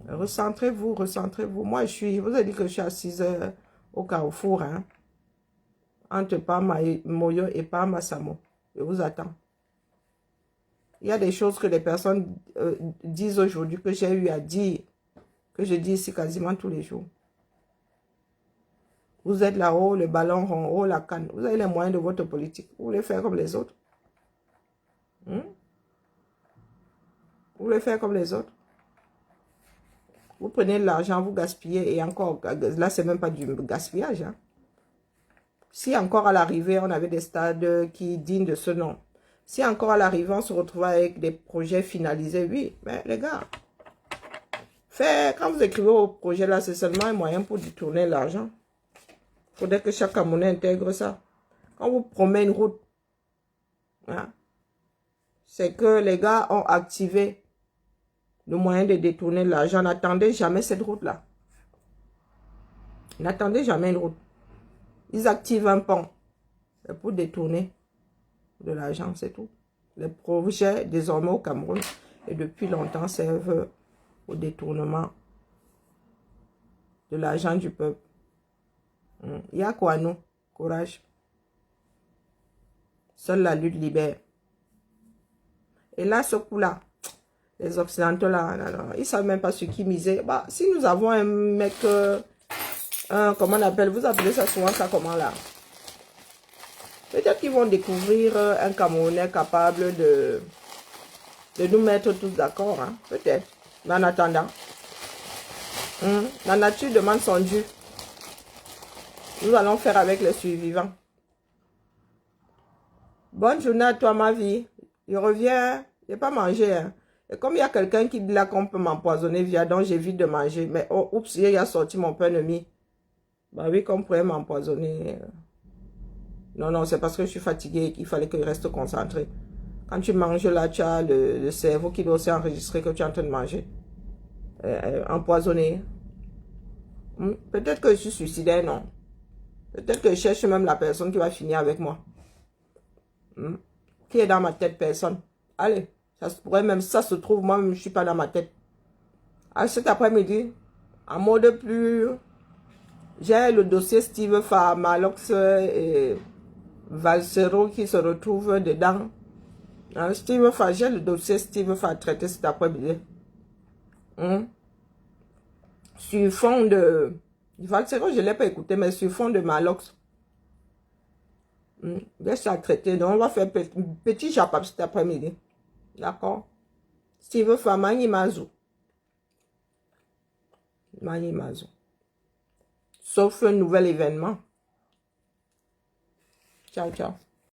Recentrez-vous, recentrez-vous. Moi, vous avez dit que je suis assise au Carrefour. Entre Moyo et Samo. Je vous attends. Il y a des choses que les personnes disent aujourd'hui que j'ai eu à dire. Que je dis ici quasiment tous les jours. Vous êtes là-haut, le ballon rond, haut la canne. Vous avez les moyens de votre politique. Vous voulez faire comme les autres. Vous voulez faire comme les autres. Vous prenez l'argent, vous gaspillez et encore, là c'est même pas du gaspillage. Si encore à l'arrivée, on avait des stades qui dignent de ce nom. Si encore à l'arrivée, on se retrouve avec des projets finalisés, oui, mais les gars, quand vous écrivez au projet là, c'est seulement un moyen pour détourner l'argent. Il faudrait que chaque Camerounais intègre ça. Quand vous promet une route, c'est que les gars ont activé le moyen de détourner l'argent. N'attendez jamais cette route-là. N'attendez jamais une route. Ils activent un pont pour détourner de l'argent, c'est tout. Les projets, désormais au Cameroun, et depuis longtemps, servent au détournement de l'argent du peuple. Il y a quoi, nous? Courage. Seule la lutte libère. Et là, ce coup-là, les Occidentaux, là, non, ils ne savent même pas sur qui miser. Si nous avons un mec, comment on appelle, vous appelez ça souvent ça comment là? Peut-être qu'ils vont découvrir un Camerounais capable de nous mettre tous d'accord, peut-être. Mais en attendant, la nature demande son dû. Nous allons faire avec les survivants. Bonne journée à toi, ma vie. Je reviens, je n'ai pas mangé. Et comme il y a quelqu'un qui dit là qu'on peut m'empoisonner via, donc j'évite de manger. Mais oups, il a sorti mon pain de mie. Oui, qu'on pourrait m'empoisonner. Non, c'est parce que je suis fatiguée et qu'il fallait que je reste concentré. Quand tu manges là, tu as le cerveau qui doit aussi enregistrer que tu es en train de manger. Empoisonné. Peut-être que je suis suicidaire, non. Peut-être que je cherche même la personne qui va finir avec moi. Qui est dans ma tête, personne. Allez, ça se pourrait même, ça se trouve, moi-même, je ne suis pas dans ma tête. Cet après-midi, en mode plus... J'ai le dossier Steve Fa, Malox et Valsero qui se retrouvent dedans. Steve Fa, j'ai le dossier Steve Fa traité cet après-midi. Sur fond de... Valsero, je ne l'ai pas écouté, mais sur fond de Malox. Reste à traiter. Donc, on va faire petit chapap cet après-midi. D'accord? Si tu veux faire Mazu. Sauf un nouvel événement. Ciao, ciao.